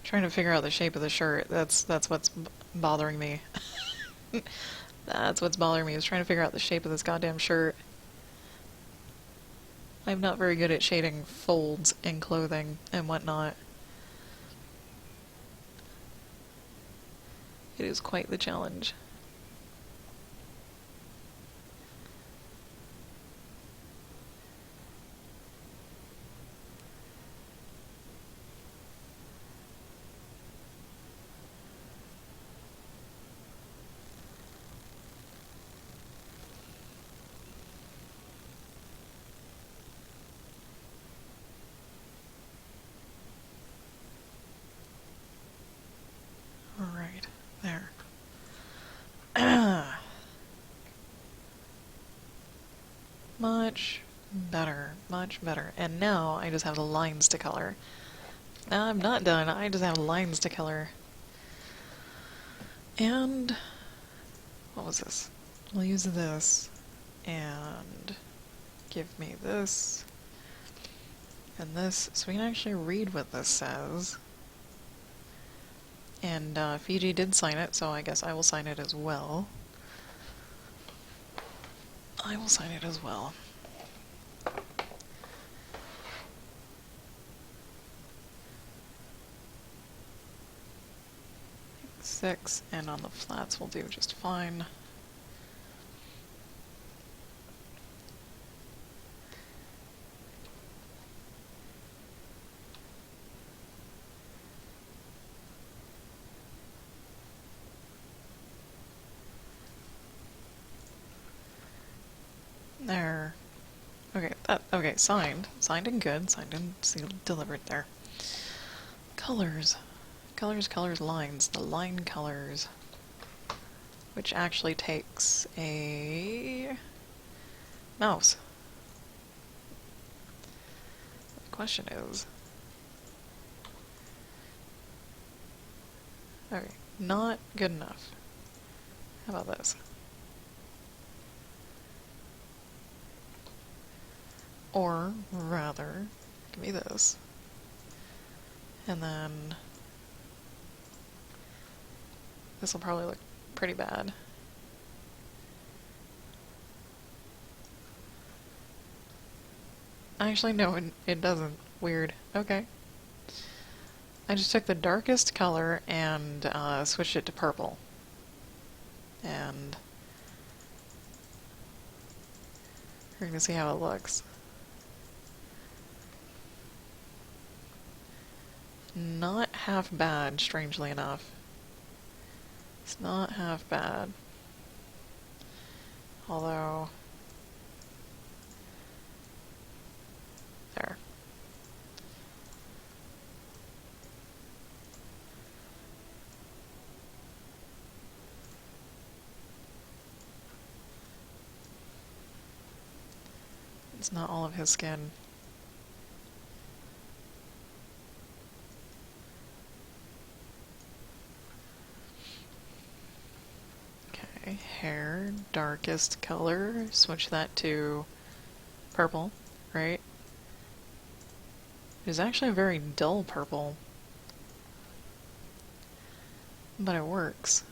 Trying to figure out the shape of the shirt. That's what's bothering me. That's what's bothering me, is trying to figure out the shape of this goddamn shirt. I'm not very good at shading folds in clothing and whatnot. It is quite the challenge. Alright, there. Much better, much better. And now I just have the lines to color. Now I'm not done, I just have lines to color. And what was this? We'll use this and give me this and this, so we can actually read what this says. And Fiji did sign it, so I guess I will sign it as well. I will sign it as well. Six, and on the flats will do just fine. There. Okay, signed. Signed and good. Signed and sealed, delivered there. Colors. Colors, lines. The line colors. Which actually takes a mouse. The question is... Okay, not good enough. How about this? Or, rather, give me this. And then... this will probably look pretty bad. Actually, no, it doesn't. Weird. Okay. I just took the darkest color and switched it to purple. And we're gonna see how it looks. Not half bad, strangely enough. It's not half bad. Although... There. It's not all of his skin. Okay, hair, darkest color. Switch that to purple, right? It is actually a very dull purple. But it works.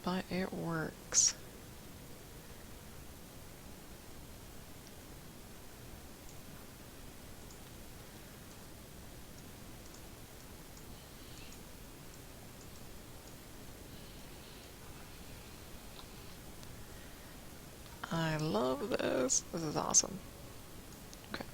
But it works. I love this. This is awesome. Okay.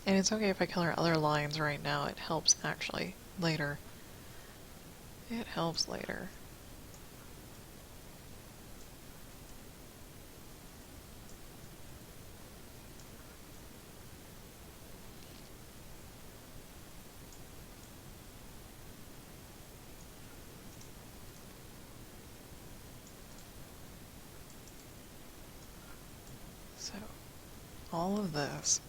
And it's okay if I color other lines right now. It helps actually later. It helps later. So, all of this.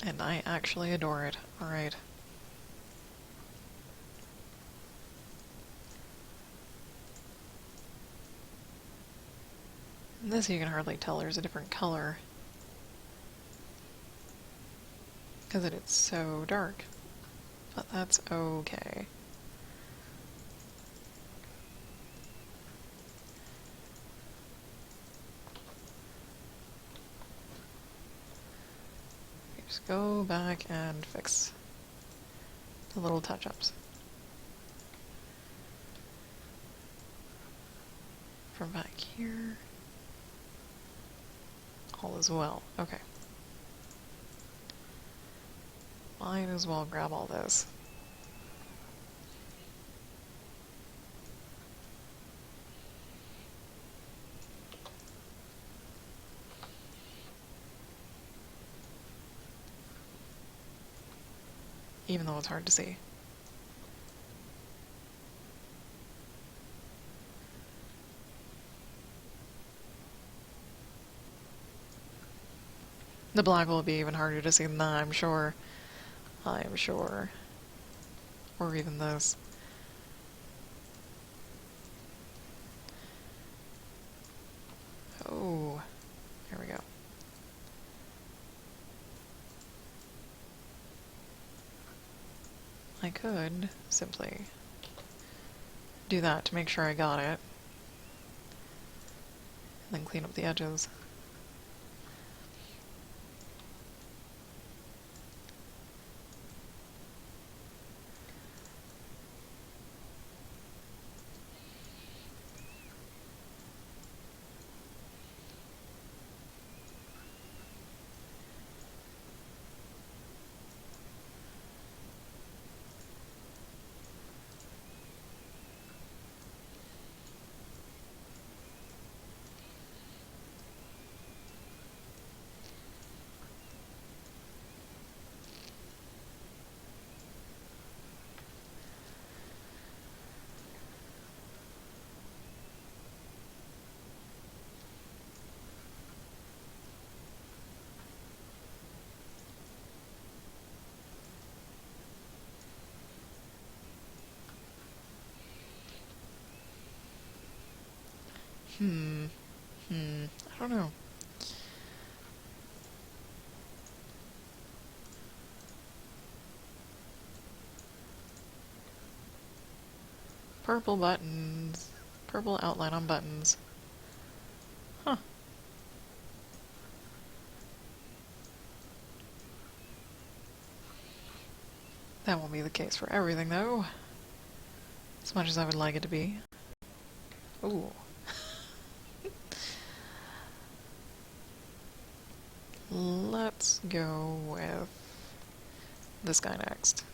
And I actually adore it. Alright. This you can hardly tell there's a different color. Because it is so dark. But that's okay. Just go back and fix the little touch-ups. From back here. All is well. Okay. Might as well grab all this. Even though it's hard to see. The black will be even harder to see than that, I'm sure. I'm sure. Or even this. Oh, here we go. I could simply do that to make sure I got it. And then clean up the edges. I don't know. Purple buttons. Purple outline on buttons. Huh. That won't be the case for everything, though. As much as I would like it to be. Ooh. Let's go with this guy next.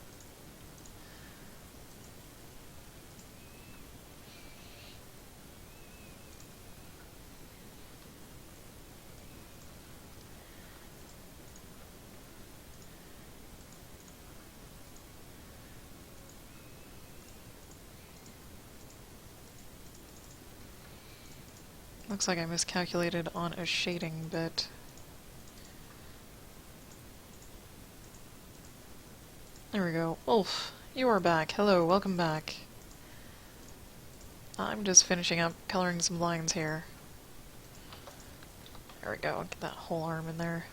Looks like I miscalculated on a shading bit. There we go. Wolf, you are back. Hello, welcome back. I'm just finishing up coloring some lines here. There we go, get that whole arm in there.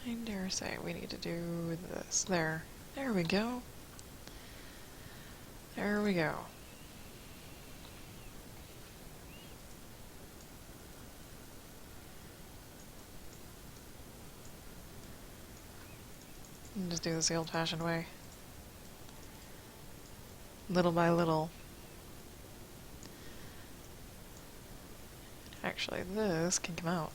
I dare say we need to do this. There. There we go. There we go. And just do this the old-fashioned way. Little by little. Actually, this can come out.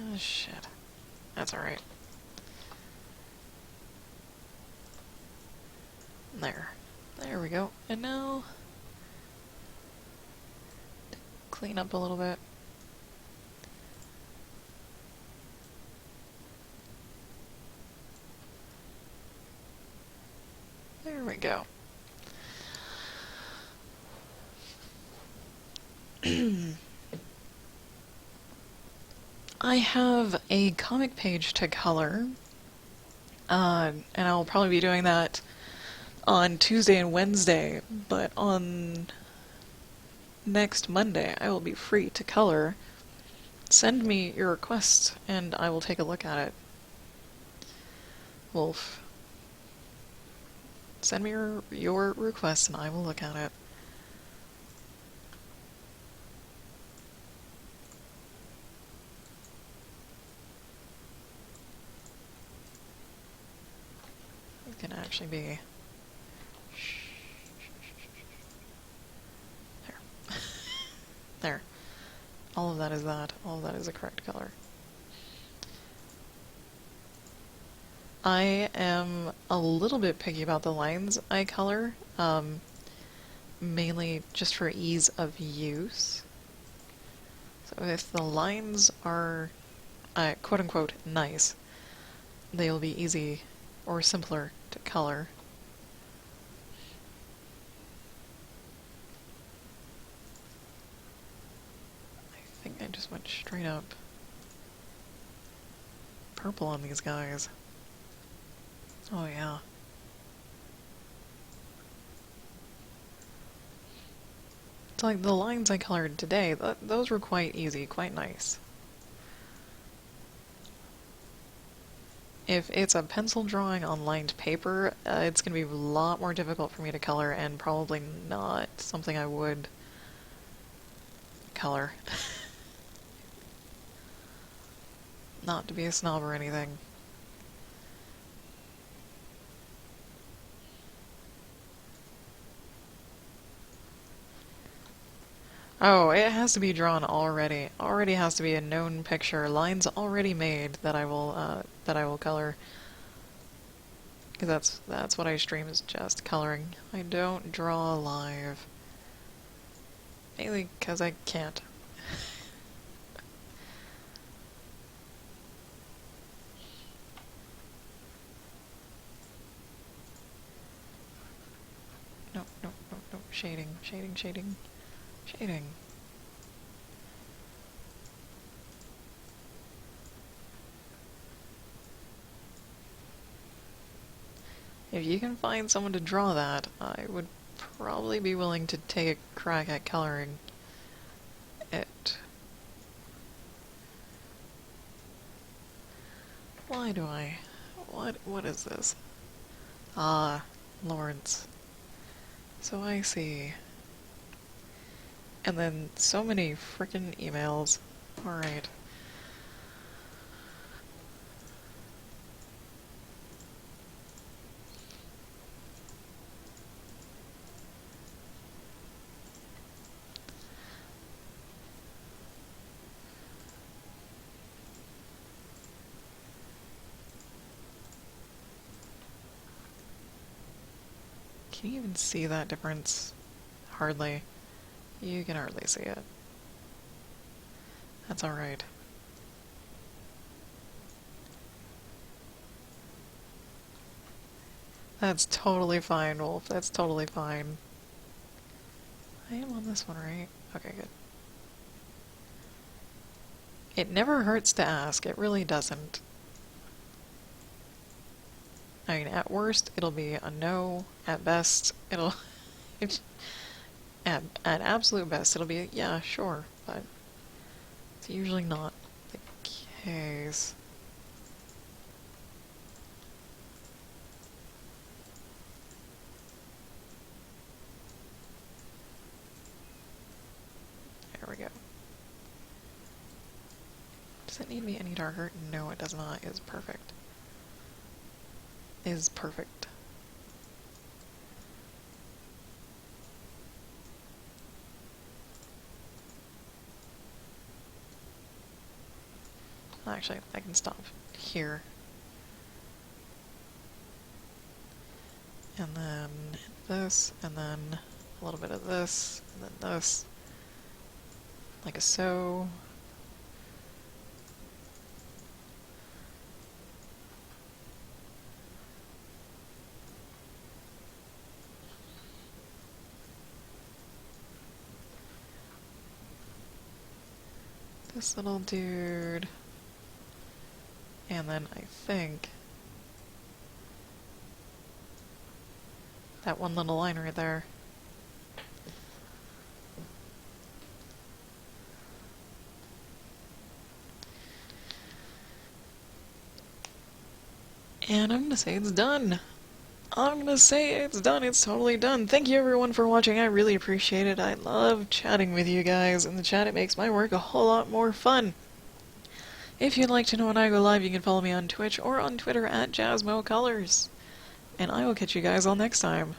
Oh, shit. That's alright. There. There we go. And now... clean up a little bit. There we go. I have a comic page to color, and I'll probably be doing that on Tuesday and Wednesday, but on next Monday I will be free to color. Send me your requests and I will take a look at it. Wolf. Send me your requests and I will look at it. It can actually be... there. There. All of that is that. All of that is the correct color. I am a little bit picky about the lines I color, mainly just for ease of use. So if the lines are quote-unquote nice, they'll be easy or simpler to color. I think I just went straight up purple on these guys. Oh yeah. It's like the lines I colored today, those were quite easy, quite nice. If it's a pencil drawing on lined paper, it's going to be a lot more difficult for me to color and probably not something I would color. Not to be a snob or anything. Oh, it has to be drawn already. Already has to be a known picture. Lines already made that I will color. Because that's what I stream, is just coloring. I don't draw live. Mainly because I can't. No, no, no, no. Shading, shading, shading, shading. If you can find someone to draw that, I would probably be willing to take a crack at coloring it. Why do I? What is this? Ah, Lawrence. So I see. And then so many frickin' emails. Alright. Can you even see that difference? Hardly. You can hardly see it. That's alright. That's totally fine, Wolf. That's totally fine. I am on this one, right? Okay, good. It never hurts to ask. It really doesn't. I mean, at worst, it'll be a no. At best, it'll... at absolute best, it'll be a yeah, sure, but it's usually not the case. There we go. Does it need to be any darker? No, it does not. It's perfect. Is perfect. Actually, I can stop here. And then this, and then a little bit of this, and then this. Like a so. This little dude. And then I think that one little line right there. And I'm gonna say it's done. I'm gonna say it's done. It's totally done. Thank you everyone for watching. I really appreciate it. I love chatting with you guys in the chat. It makes my work a whole lot more fun. If you'd like to know when I go live, you can follow me on Twitch or on Twitter at JasmoColors. And I will catch you guys all next time.